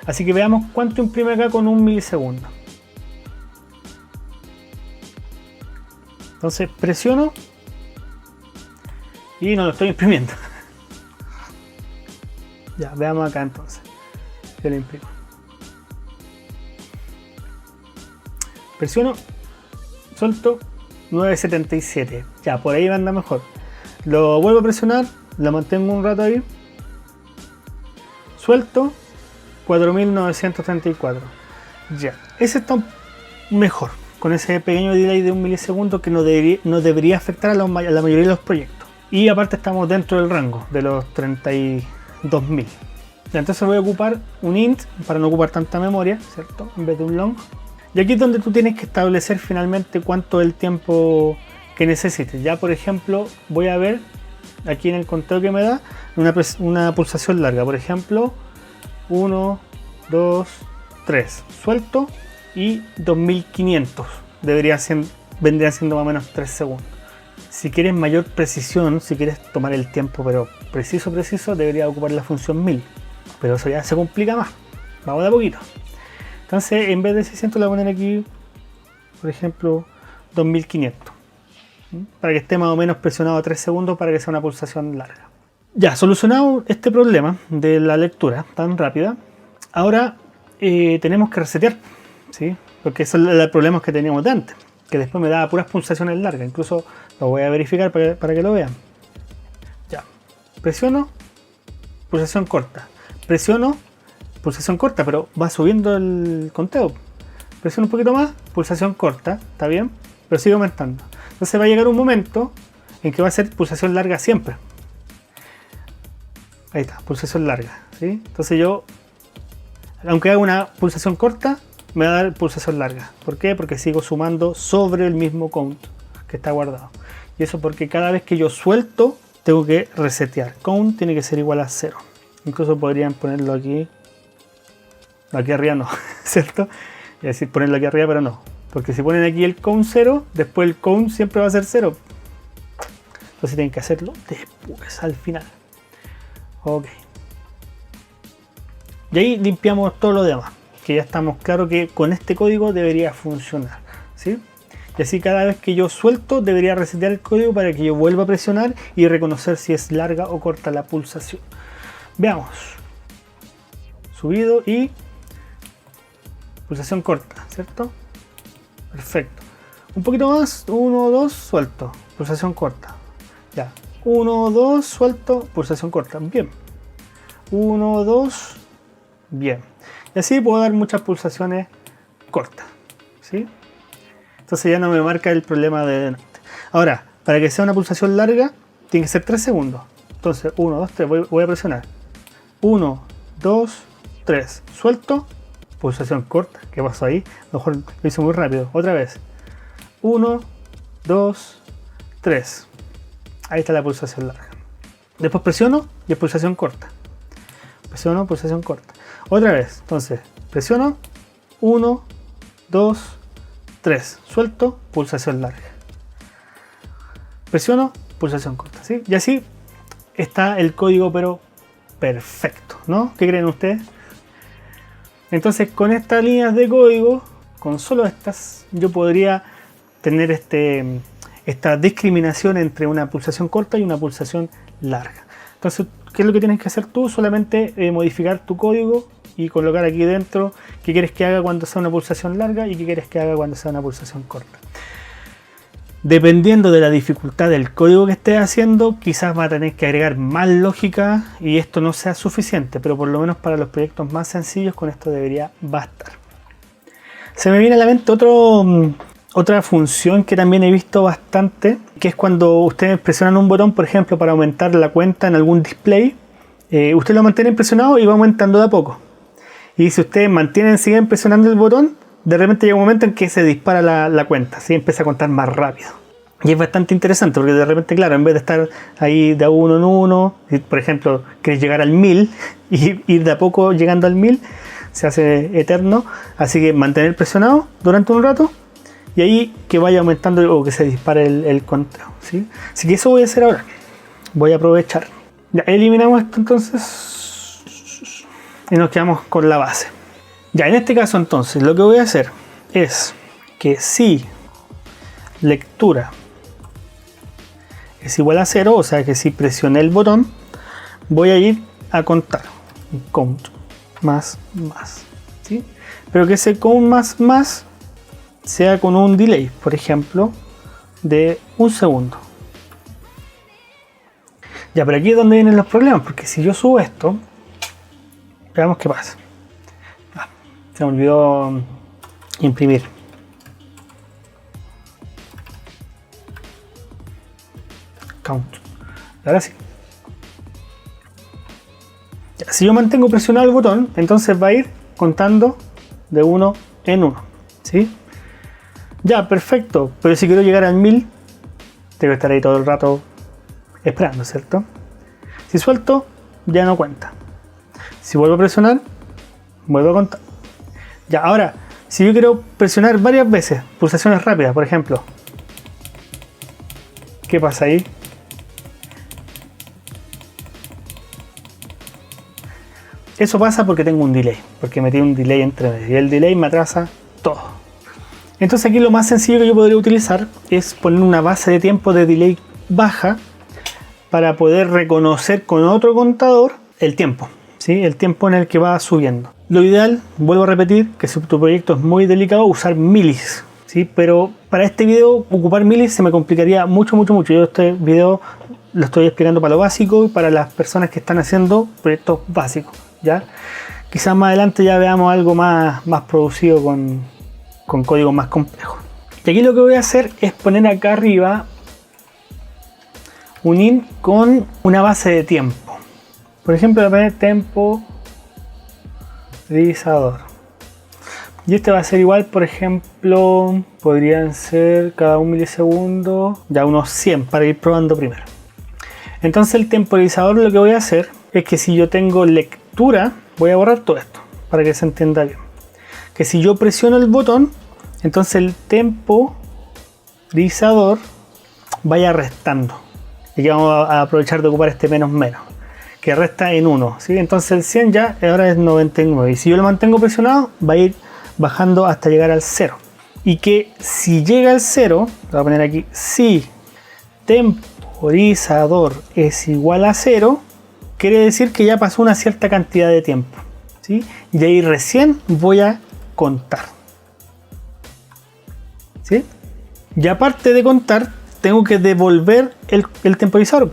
Así que veamos cuánto imprime acá con 1 milisegundo. Entonces presiono y no lo estoy imprimiendo. Ya, veamos acá entonces. Yo lo imprimo. Presiono, suelto, 9.77. Ya, por ahí anda mejor. Lo vuelvo a presionar, lo mantengo un rato ahí. Suelto, 4.934. Ya, ese está mejor. Con ese pequeño delay de 1 milisegundo que no debería afectar a la mayoría de los proyectos. Y aparte estamos dentro del rango de los 32.000. Entonces voy a ocupar un int para no ocupar tanta memoria, ¿cierto? En vez de un long. Y aquí es donde tú tienes que establecer finalmente cuánto es el tiempo que necesites. Ya, por ejemplo, voy a ver aquí en el conteo que me da una pulsación larga. Por ejemplo, 1, 2, 3. Suelto y 2500. Vendría siendo más o menos 3 segundos. Si quieres mayor precisión, si quieres tomar el tiempo, pero preciso, debería ocupar la función 1000. Pero eso ya se complica más. Vamos de a poquito. Entonces, en vez de 600, le voy a poner aquí, por ejemplo, 2500. para que esté más o menos presionado 3 segundos para que sea una pulsación larga. Ya, solucionado este problema de la lectura tan rápida, ahora tenemos que resetear, ¿sí? Porque esos son los problemas que teníamos de antes, que después me daba puras pulsaciones largas. Incluso lo voy a verificar para que lo vean. Ya, presiono, pulsación corta. Presiono, pulsación corta, pero va subiendo el conteo. Presiono un poquito más, pulsación corta, ¿está bien? Pero sigue aumentando. Entonces va a llegar un momento en que va a ser pulsación larga siempre. Ahí está, pulsación larga, ¿sí? Entonces yo, aunque haga una pulsación corta, me va a dar pulsación larga. ¿Por qué? Porque sigo sumando sobre el mismo count que está guardado. Y eso porque cada vez que yo suelto, tengo que resetear. Count tiene que ser igual a 0. Incluso podrían ponerlo aquí. Aquí arriba no, ¿cierto? Es decir, ponerlo aquí arriba, pero no. Porque si ponen aquí el count 0, después el count siempre va a ser 0. Entonces tienen que hacerlo después, al final. Ok. Y ahí limpiamos todo lo demás. Que ya estamos claros que con este código debería funcionar, ¿sí? Y así cada vez que yo suelto debería resetear el código para que yo vuelva a presionar y reconocer si es larga o corta la pulsación. Veamos. Subido y pulsación corta, ¿cierto? Perfecto. Un poquito más, 1, 2, suelto, pulsación corta. Ya, 1, 2, suelto, pulsación corta. Bien. 1, 2, bien. Y así puedo dar muchas pulsaciones cortas, ¿sí? Entonces ya no me marca el problema de delante. Ahora, para que sea una pulsación larga, tiene que ser 3 segundos. Entonces, 1, 2, 3, voy a presionar. 1, 2, 3, suelto, pulsación corta. ¿Qué pasó ahí? A lo mejor lo hice muy rápido. Otra vez. 1, 2, 3. Ahí está la pulsación larga. Después presiono y es pulsación corta. Presiono, pulsación corta. Otra vez. Entonces, presiono. 1, 2, 3. Suelto, pulsación larga. Presiono, pulsación corta. ¿Sí? Y así está el código, pero perfecto, ¿no? ¿Qué creen ustedes? Entonces, con estas líneas de código, con solo estas, yo podría tener esta discriminación entre una pulsación corta y una pulsación larga. Entonces, ¿qué es lo que tienes que hacer tú? Solamente modificar tu código y colocar aquí dentro qué quieres que haga cuando sea una pulsación larga y qué quieres que haga cuando sea una pulsación corta. Dependiendo de la dificultad del código que estés haciendo, quizás va a tener que agregar más lógica y esto no sea suficiente, pero por lo menos para los proyectos más sencillos con esto debería bastar. Se me viene a la mente otra función que también he visto bastante, que es cuando ustedes presionan un botón, por ejemplo, para aumentar la cuenta en algún display, ustedes lo mantienen presionado y va aumentando de a poco. Y si ustedes siguen presionando el botón, de repente llega un momento en que se dispara la cuenta, ¿sí? Empieza a contar más rápido. Y es bastante interesante porque de repente, claro, en vez de estar ahí de uno en uno, si por ejemplo querés llegar al 1000 y ir de a poco llegando al 1000, se hace eterno. Así que mantener presionado durante un rato y ahí que vaya aumentando o que se dispare el conteo, ¿sí? Así que eso voy a hacer ahora. Voy a aprovechar. Ya eliminamos esto entonces y nos quedamos con la base. Ya, en este caso entonces lo que voy a hacer es que si lectura es igual a 0, o sea que si presioné el botón, voy a ir a contar. Count más, ¿sí? Pero que ese count más sea con un delay, por ejemplo, de 1 segundo. Ya, pero aquí es donde vienen los problemas, porque si yo subo esto, veamos qué pasa. Se me olvidó imprimir. Count. Ahora sí. Ya, si yo mantengo presionado el botón, entonces va a ir contando de 1 en 1. ¿Sí? Ya, perfecto. Pero si quiero llegar al 1000, tengo que estar ahí todo el rato esperando, ¿cierto? Si suelto, ya no cuenta. Si vuelvo a presionar, vuelvo a contar. Ya, ahora, si yo quiero presionar varias veces, pulsaciones rápidas, por ejemplo, ¿qué pasa ahí? Eso pasa porque tengo un delay, porque metí un delay entre medio y el delay me atrasa todo. Entonces aquí lo más sencillo que yo podría utilizar es poner una base de tiempo de delay baja para poder reconocer con otro contador el tiempo, ¿sí? El tiempo en el que va subiendo. Lo ideal, vuelvo a repetir, que si tu proyecto es muy delicado, usar milis, ¿sí? Pero para este video ocupar milis se me complicaría mucho. Yo este video lo estoy explicando para lo básico y para las personas que están haciendo proyectos básicos, ¿ya? Quizás más adelante ya veamos algo más producido con códigos más complejos. Y aquí lo que voy a hacer es poner acá arriba un int con una base de tiempo. Por ejemplo, voy a poner temporizador. Y este va a ser igual, por ejemplo, podrían ser cada 1 milisegundo, ya unos 100 para ir probando primero. Entonces el temporizador lo que voy a hacer es que si yo tengo lectura, voy a borrar todo esto para que se entienda bien. Que si yo presiono el botón, entonces el temporizador vaya restando. Y aquí vamos a aprovechar de ocupar este menos, que resta en 1, ¿sí? Entonces el 100 ya ahora es 99. Y si yo lo mantengo presionado, va a ir bajando hasta llegar al 0. Y que si llega al 0, lo voy a poner aquí, si temporizador es igual a 0, quiere decir que ya pasó una cierta cantidad de tiempo, ¿sí? Y ahí recién voy a contar, ¿sí? Y aparte de contar, tengo que devolver el temporizador,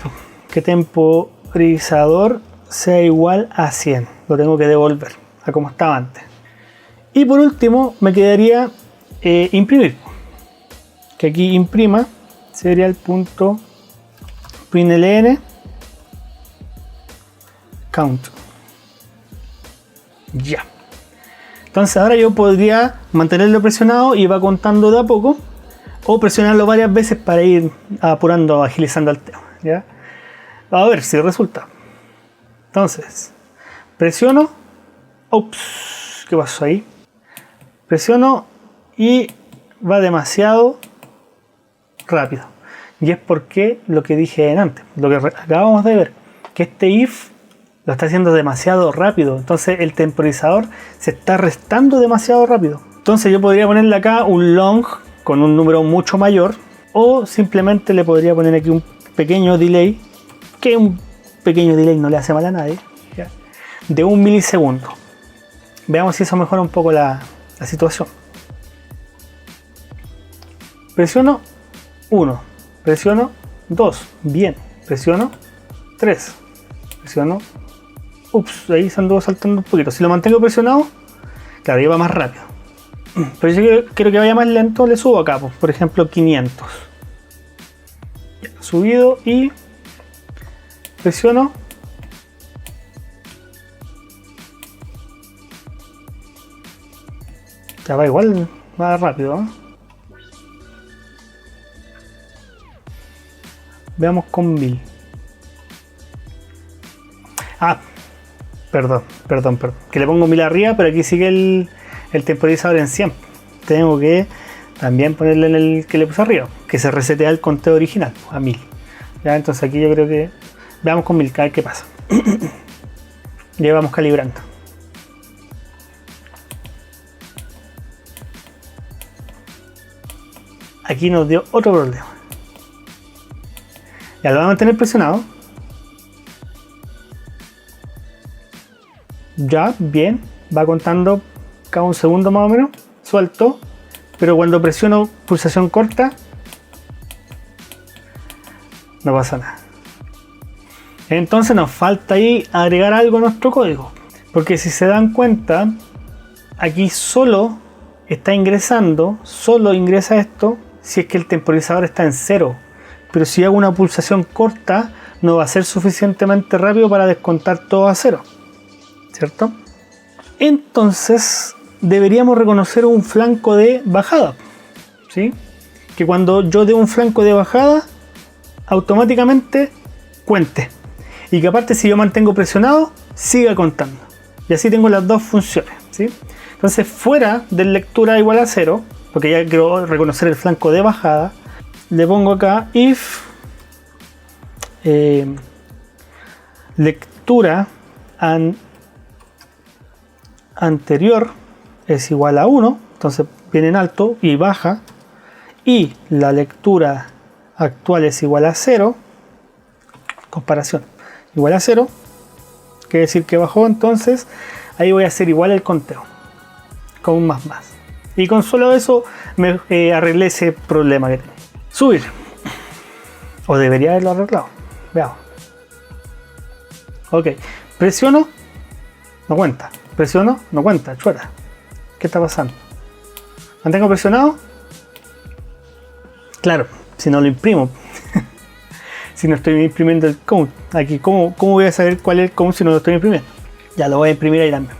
que temporizador sea igual a 100. Lo tengo que devolver a como estaba antes. Y por último me quedaría imprimir, que aquí imprima sería el punto println count. Ya. Entonces ahora yo podría mantenerlo presionado y va contando de a poco, o presionarlo varias veces para ir apurando, agilizando el tema, ¿ya? A ver si resulta. Entonces, presiono. Ups, ¿qué pasó ahí? Presiono y va demasiado rápido. Y es porque lo que dije antes, lo que acabamos de ver, que este if lo está haciendo demasiado rápido. Entonces el temporizador se está restando demasiado rápido. Entonces yo podría ponerle acá un long con un número mucho mayor, o simplemente le podría poner aquí un pequeño delay, que un pequeño delay no le hace mal a nadie, ¿ya? De 1 milisegundo. Veamos si eso mejora un poco la situación. Presiono 1, presiono 2, bien, presiono 3, presiono, ups, ahí se anduvo saltando un poquito. Si lo mantengo presionado, claro, ya va más rápido. Pero si yo quiero que vaya más lento, le subo acá, por ejemplo 500. Ya, subido, y presiono. Ya va igual, va rápido, ¿eh? Veamos con 1000. Ah, perdón. Que le pongo 1000 arriba, pero aquí sigue el temporizador en 100. Tengo que también ponerle en el que le puse arriba, que se resetea el conteo original a 1000. Ya, entonces aquí yo creo que veamos con 1000, a ver qué pasa. Ya vamos calibrando. Aquí nos dio otro problema. Ya lo vamos a mantener presionado. Ya, bien. Va contando cada un segundo más o menos. Suelto. Pero cuando presiono pulsación corta, no pasa nada. Entonces nos falta ahí agregar algo a nuestro código. Porque si se dan cuenta, aquí solo está ingresando, solo ingresa esto si es que el temporizador está en 0. Pero si hago una pulsación corta, no va a ser suficientemente rápido para descontar todo a 0, ¿cierto? Entonces deberíamos reconocer un flanco de bajada, ¿sí? Que cuando yo dé un flanco de bajada, automáticamente cuente, y que aparte, si yo mantengo presionado, siga contando. Y así tengo las dos funciones, ¿sí? Entonces, fuera de lectura igual a 0, porque ya quiero reconocer el flanco de bajada, le pongo acá if lectura anterior es igual a 1. Entonces viene en alto y baja, y la lectura actual es igual a 0, comparación igual a 0, quiere decir que bajó, entonces ahí voy a hacer igual el conteo con un más. Y con solo eso me arreglé ese problema que tenía. Subir. O debería haberlo arreglado. Veamos. Ok. Presiono. No cuenta. Presiono. No cuenta. Chueta. ¿Qué está pasando? Mantengo presionado. Claro. Si no lo imprimo. Si no estoy imprimiendo el count. Aquí. ¿Cómo voy a saber cuál es el count si no lo estoy imprimiendo? Ya lo voy a imprimir ahí también.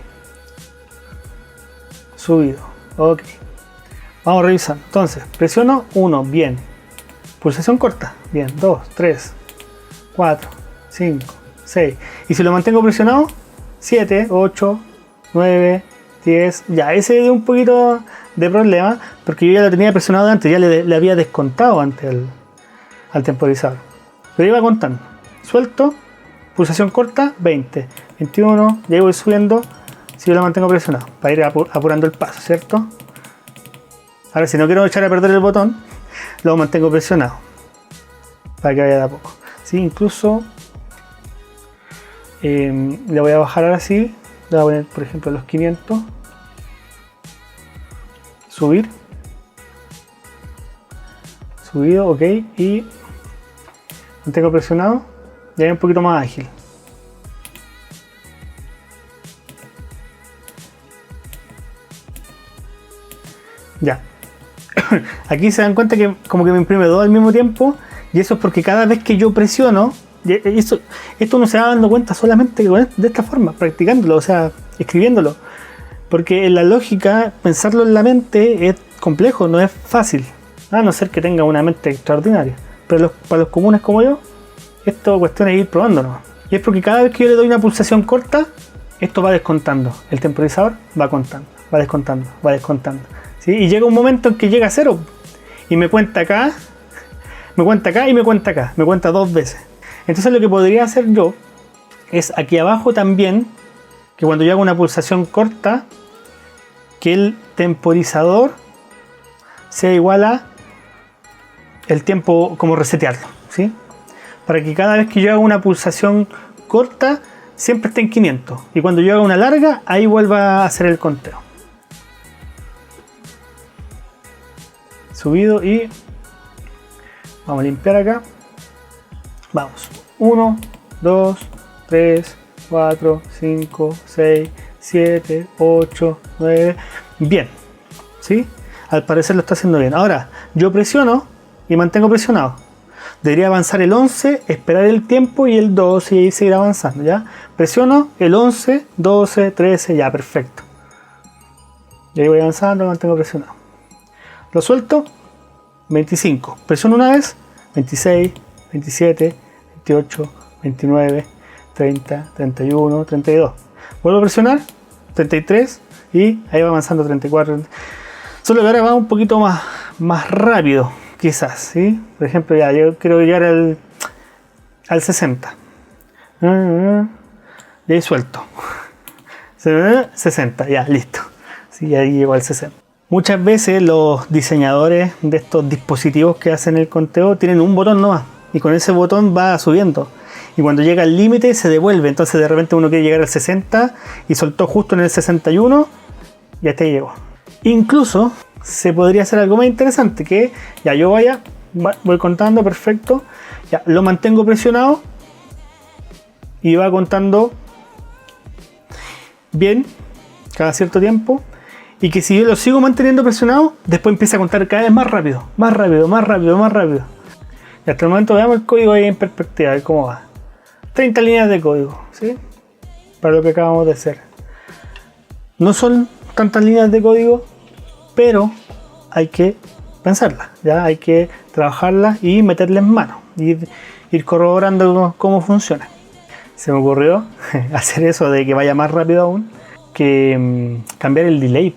Subido. Ok. Vamos a revisar. Entonces, presiono 1. Bien. Pulsación corta. Bien. 2, 3, 4, 5, 6. Y si lo mantengo presionado, 7, 8, 9, 10. Ya, ese es un poquito de problema. Porque yo ya lo tenía presionado antes. Ya le había descontado antes al temporizador. Pero iba contando. Suelto. Pulsación corta. 20, 21. Ya voy subiendo. Si yo lo mantengo presionado. Para ir apurando el paso, ¿cierto? Ahora, si no quiero echar a perder el botón, lo mantengo presionado para que vaya de a poco. ¿Sí? Incluso le voy a bajar ahora sí. Le voy a poner, por ejemplo, los 500. Subir. Subido, ok. Y mantengo presionado. Ya es un poquito más ágil. Ya. Aquí se dan cuenta que como que me imprime dos al mismo tiempo, y eso es porque cada vez que yo presiono, esto uno se va dando cuenta solamente de esta forma, practicándolo, o sea, escribiéndolo, porque en la lógica pensarlo en la mente es complejo, no es fácil, a no ser que tenga una mente extraordinaria, pero para los comunes como yo, esto cuestión es ir probándolo, y es porque cada vez que yo le doy una pulsación corta, esto va descontando, el temporizador va contando, va descontando. ¿Sí? Y llega un momento en que llega a 0 y me cuenta acá y me cuenta acá, me cuenta 2 veces. Entonces lo que podría hacer yo es aquí abajo también, que cuando yo hago una pulsación corta, que el temporizador sea igual a el tiempo, como resetearlo, ¿sí? Para que cada vez que yo haga una pulsación corta siempre esté en 500, y cuando yo haga una larga ahí vuelva a hacer el conteo. Subido, y vamos a limpiar acá. Vamos, 1, 2, 3, 4, 5, 6, 7, 8, 9. Bien, ¿sí? Al parecer lo está haciendo bien. Ahora, yo presiono y mantengo presionado. Debería avanzar el 11, esperar el tiempo, y el 12, y ahí seguir avanzando, ¿ya? Presiono el 11, 12, 13, ya, perfecto. Y ahí voy avanzando, mantengo presionado. Lo suelto, 25. Presiono una vez, 26, 27, 28, 29, 30, 31, 32. Vuelvo a presionar, 33, y ahí va avanzando 34. Solo que ahora va un poquito más rápido, quizás, ¿sí? Por ejemplo, ya yo quiero llegar al 60. Y ahí suelto. 60, ya, listo. Sí, ahí llego al 60. Muchas veces los diseñadores de estos dispositivos que hacen el conteo tienen un botón nomás, y con ese botón va subiendo, y cuando llega al límite se devuelve. Entonces de repente uno quiere llegar al 60 y soltó justo en el 61 y hasta ahí llegó. Incluso se podría hacer algo más interesante, que ya yo voy contando, perfecto, ya lo mantengo presionado y va contando bien cada cierto tiempo. Y que si yo lo sigo manteniendo presionado, después empieza a contar cada vez más rápido. Y hasta el momento veamos el código ahí en perspectiva, a ver cómo va. 30 líneas de código, ¿sí? Para lo que acabamos de hacer. No son tantas líneas de código, pero hay que pensarlas, ¿ya? Hay que trabajarlas y meterles mano. Ir corroborando cómo funciona. Se me ocurrió hacer eso de que vaya más rápido aún, que cambiar el delay.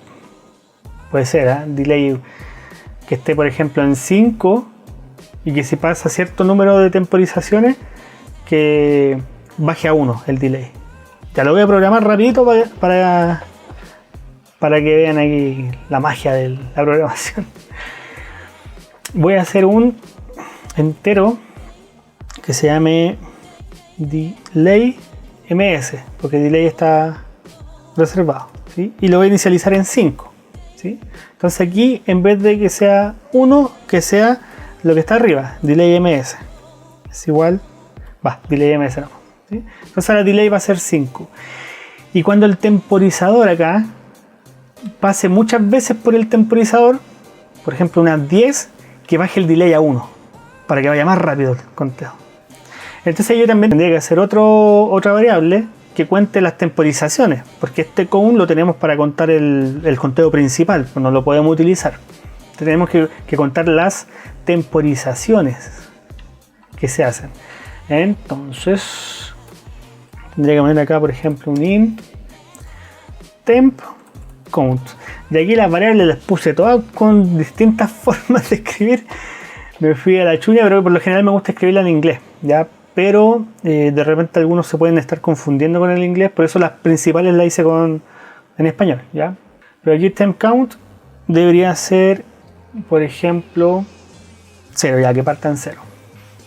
Puede ser, delay que esté, por ejemplo, en 5, y que si pasa cierto número de temporizaciones, que baje a 1 el delay. Ya lo voy a programar rapidito para para que vean aquí la magia de la programación. Voy a hacer un entero que se llame delay ms, porque delay está reservado, ¿sí? Y lo voy a inicializar en 5, ¿sí? Entonces aquí, en vez de que sea 1, que sea lo que está arriba, delay ms. Es igual, delay ms no, ¿sí? Entonces ahora delay va a ser 5. Y cuando el temporizador acá pase muchas veces por el temporizador, por ejemplo unas 10, que baje el delay a 1, para que vaya más rápido el conteo. Entonces yo también tendría que hacer otra variable que cuente las temporizaciones, porque este count lo tenemos para contar el conteo principal, pues no lo podemos utilizar. Tenemos que contar las temporizaciones que se hacen. Entonces tendría que poner acá, por ejemplo, un int temp count. De aquí las variables las puse todas con distintas formas de escribir. Me fui a la chuña, pero por lo general me gusta escribirla en inglés, ¿ya? Pero de repente algunos se pueden estar confundiendo con el inglés, por eso las principales las hice en español, ¿ya? Pero aquí temp count debería ser, por ejemplo, 0, ya que partan 0.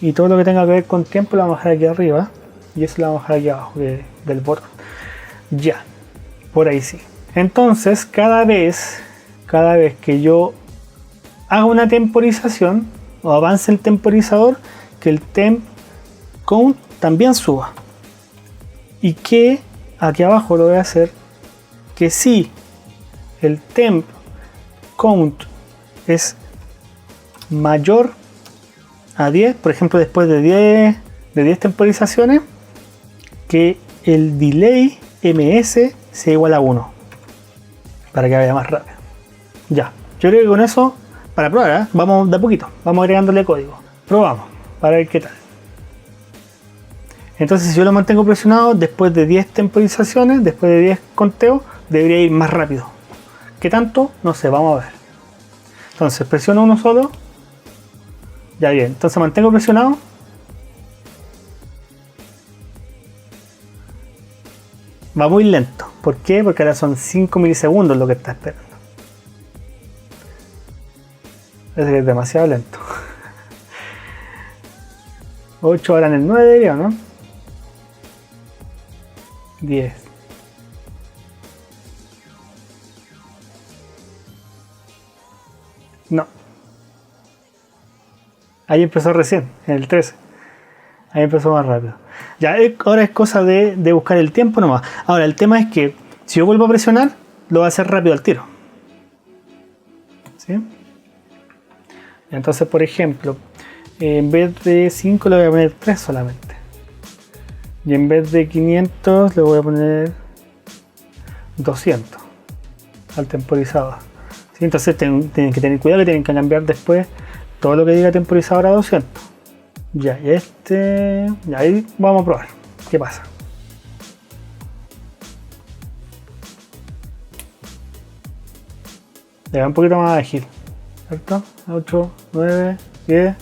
Y todo lo que tenga que ver con tiempo lo vamos a dejar aquí arriba, y eso lo vamos a dejar aquí abajo del botón. Ya, por ahí sí. Entonces, cada vez que yo haga una temporización o avance el temporizador, que el temp count también suba. Y que aquí abajo lo voy a hacer que si el temp count es mayor a 10, por ejemplo después de 10 temporizaciones, que el delay ms sea igual a 1, para que vaya más rápido. Ya, yo creo que con eso, para probar, vamos de a poquito, vamos agregándole código. Probamos, para ver qué tal. Entonces si yo lo mantengo presionado, después de 10 temporizaciones, después de 10 conteos, debería ir más rápido. ¿Qué tanto? No sé, vamos a ver. Entonces presiono uno solo. Ya bien, entonces mantengo presionado. Va muy lento. ¿Por qué? Porque ahora son 5 milisegundos lo que está esperando. Parece que es demasiado lento. 8 ahora en el 9 diría, ¿no? 10. No. Ahí empezó recién, en el 13. Ahí empezó más rápido. Ya, ahora es cosa de buscar el tiempo nomás. Ahora, el tema es que si yo vuelvo a presionar, lo va a hacer rápido al tiro. ¿Sí? Entonces, por ejemplo, en vez de 5 le voy a poner 3 solamente. Y en vez de 500 le voy a poner 200 al temporizador. ¿Sí? Entonces tienen que tener cuidado, que tienen que cambiar después todo lo que diga temporizador a 200. Ya, y ya ahí vamos a probar qué pasa. Le va un poquito más ágil, ¿cierto? 8, 9, 10,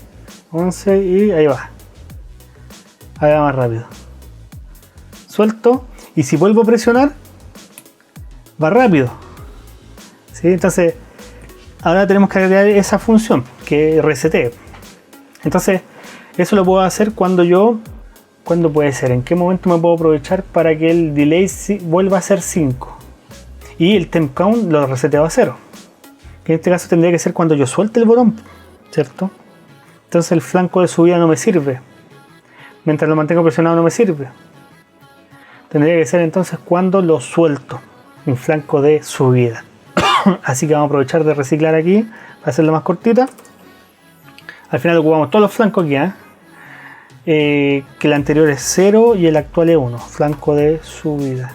11 y ahí va. Ahí va más rápido. Suelto, y si vuelvo a presionar, va rápido. ¿Sí? Entonces, ahora tenemos que agregar esa función que resetee. Entonces, eso lo puedo hacer ¿cuándo puede ser? ¿En qué momento me puedo aprovechar para que el delay vuelva a ser 5? Y el temp count lo reseteo a 0. Que en este caso tendría que ser cuando yo suelte el botón, ¿cierto? Entonces el flanco de subida no me sirve. Mientras lo mantengo presionado no me sirve. Tendría que ser entonces cuando lo suelto, un flanco de subida. Así que vamos a aprovechar de reciclar aquí para hacerlo más cortita. Al final ocupamos todos los flancos aquí, que el anterior es 0 y el actual es 1, flanco de subida.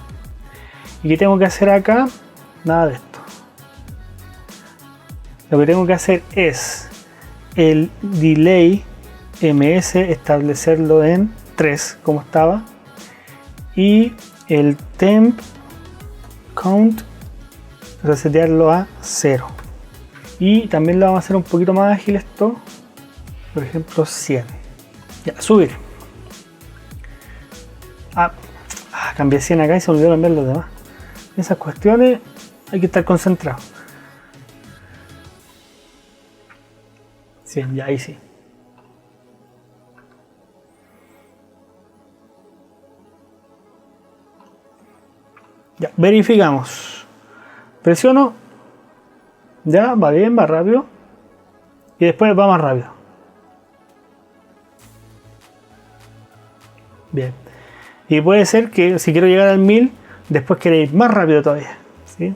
¿Y qué tengo que hacer acá? Nada de esto. Lo que tengo que hacer es el delay ms establecerlo en 3 como estaba, y el temp count resetearlo a 0. Y también lo vamos a hacer un poquito más ágil esto, por ejemplo 100. Ya, subir. Cambié 100 acá y se me olvidó cambiar los demás. Esas cuestiones hay que estar concentrado. 100, ya ahí sí. Ya, verificamos. Presiono. Ya, va bien, va rápido. Y después va más rápido. Bien. Y puede ser que si quiero llegar al 1000, después quiera ir más rápido todavía. ¿Sí?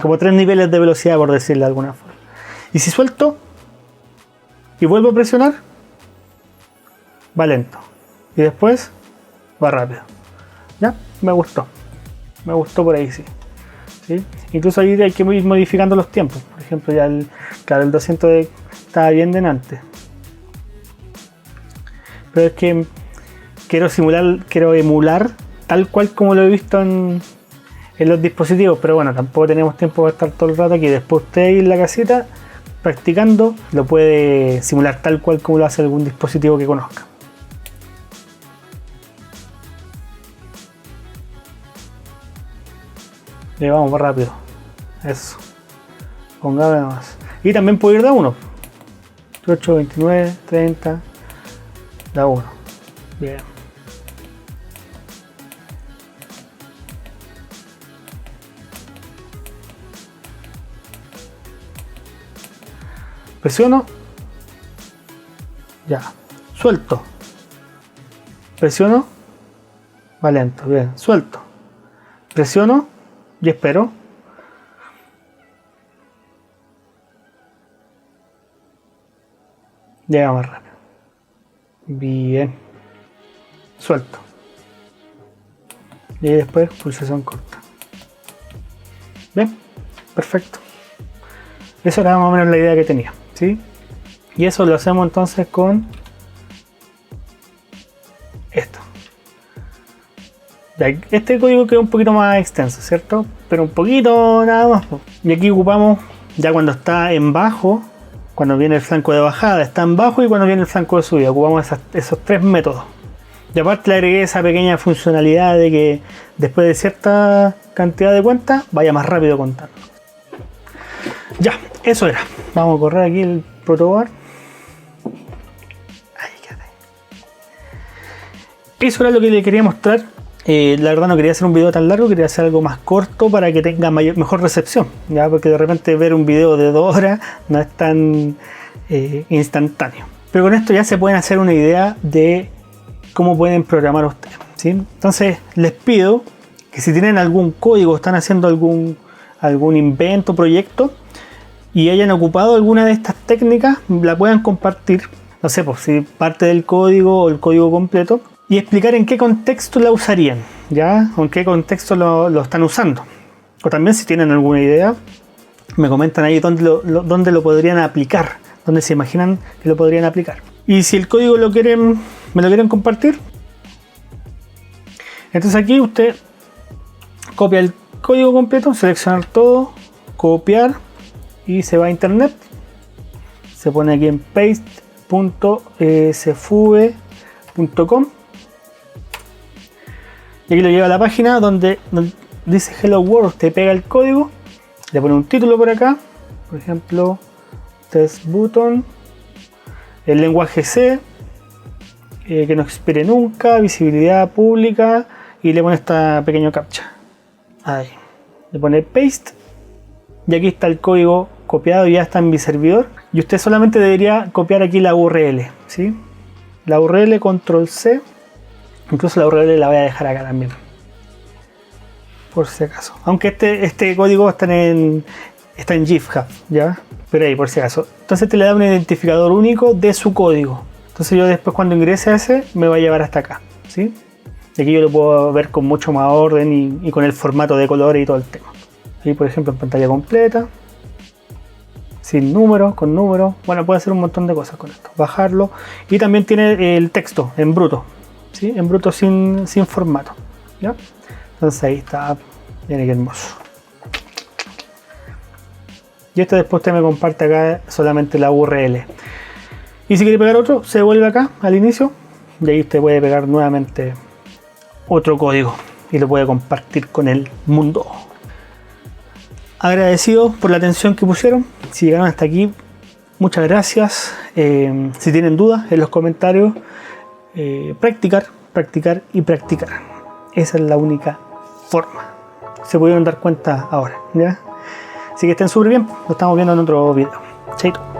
Como 3 niveles de velocidad, por decirlo de alguna forma. Y si suelto y vuelvo a presionar, va lento. Y después va rápido. ¿Ya? Me gustó. Me gustó por ahí, sí. ¿Sí? Incluso ahí hay que ir modificando los tiempos. Por ejemplo, ya el 200 estaba bien de antes. Pero es que quiero emular tal cual como lo he visto en los dispositivos. Pero bueno, tampoco tenemos tiempo para estar todo el rato aquí. Después usted ahí en la casita, practicando, lo puede simular tal cual como lo hace algún dispositivo que conozca. Le vamos más rápido. Eso. Pongamos más. Y también puedo ir de 1. 8, 29, 30. Da 1. Bien. Presiono. Ya. Suelto. Presiono. Va lento. Bien. Suelto. Presiono. Y espero. Llega más rápido. Bien. Suelto. Y después pulsación corta. Bien. Perfecto. Eso era más o menos la idea que tenía. ¿Sí? Y eso lo hacemos entonces con esto. Este código queda un poquito más extenso, ¿cierto? Pero un poquito nada más. Y aquí ocupamos ya cuando está en bajo, cuando viene el flanco de bajada, está en bajo, y cuando viene el flanco de subida. Ocupamos esos 3 métodos. Y aparte le agregué esa pequeña funcionalidad de que después de cierta cantidad de cuentas vaya más rápido contando. Ya, eso era. Vamos a correr aquí el protoboard. Eso era lo que le quería mostrar. La verdad no quería hacer un video tan largo, quería hacer algo más corto para que tenga mejor recepción, ¿ya? Porque de repente ver un video de 2 horas no es tan instantáneo. Pero con esto ya se pueden hacer una idea de cómo pueden programar ustedes, ¿sí? Entonces les pido que si tienen algún código, están haciendo algún invento, proyecto, y hayan ocupado alguna de estas técnicas, la puedan compartir, no sé, pues si parte del código o el código completo, y explicar en qué contexto la usarían, ¿ya? O en qué contexto lo están usando. O también si tienen alguna idea, me comentan ahí dónde lo podrían aplicar, dónde se imaginan que lo podrían aplicar. Y si el código me lo quieren compartir, entonces aquí usted copia el código completo, seleccionar todo, copiar, y se va a internet, se pone aquí en paste.sfv.com y aquí lo lleva a la página donde dice Hello World. Usted pega el código, le pone un título por acá, por ejemplo test button, el lenguaje C, que no expire nunca, visibilidad pública, y le pone esta pequeño captcha. Ahí le pone paste y aquí está el código copiado, ya está en mi servidor, y usted solamente debería copiar aquí la URL, ¿sí? La URL, control C, incluso la URL la voy a dejar acá también, por si acaso, aunque este código está en GitHub, ¿ya? Pero ahí por si acaso. Entonces te le da un identificador único de su código, entonces yo después cuando ingrese a ese me va a llevar hasta acá, ¿sí? Y aquí yo lo puedo ver con mucho más orden y con el formato de colores y todo el tema. Aquí por ejemplo en pantalla completa, sin números, con números, bueno, puede hacer un montón de cosas con esto, bajarlo, y también tiene el texto en bruto, ¿sí? En bruto sin formato, ¿ya? Entonces ahí está, miren qué hermoso. Y esto después usted me comparte acá solamente la URL, y si quiere pegar otro, se vuelve acá al inicio, y ahí usted puede pegar nuevamente otro código y lo puede compartir con el mundo. Agradecido por la atención que pusieron. Si llegaron hasta aquí, muchas gracias. Si tienen dudas en los comentarios, practicar y practicar. Esa es la única forma. Se pudieron dar cuenta ahora, ¿ya? Así que estén súper bien. Nos estamos viendo en otro video. Chaito.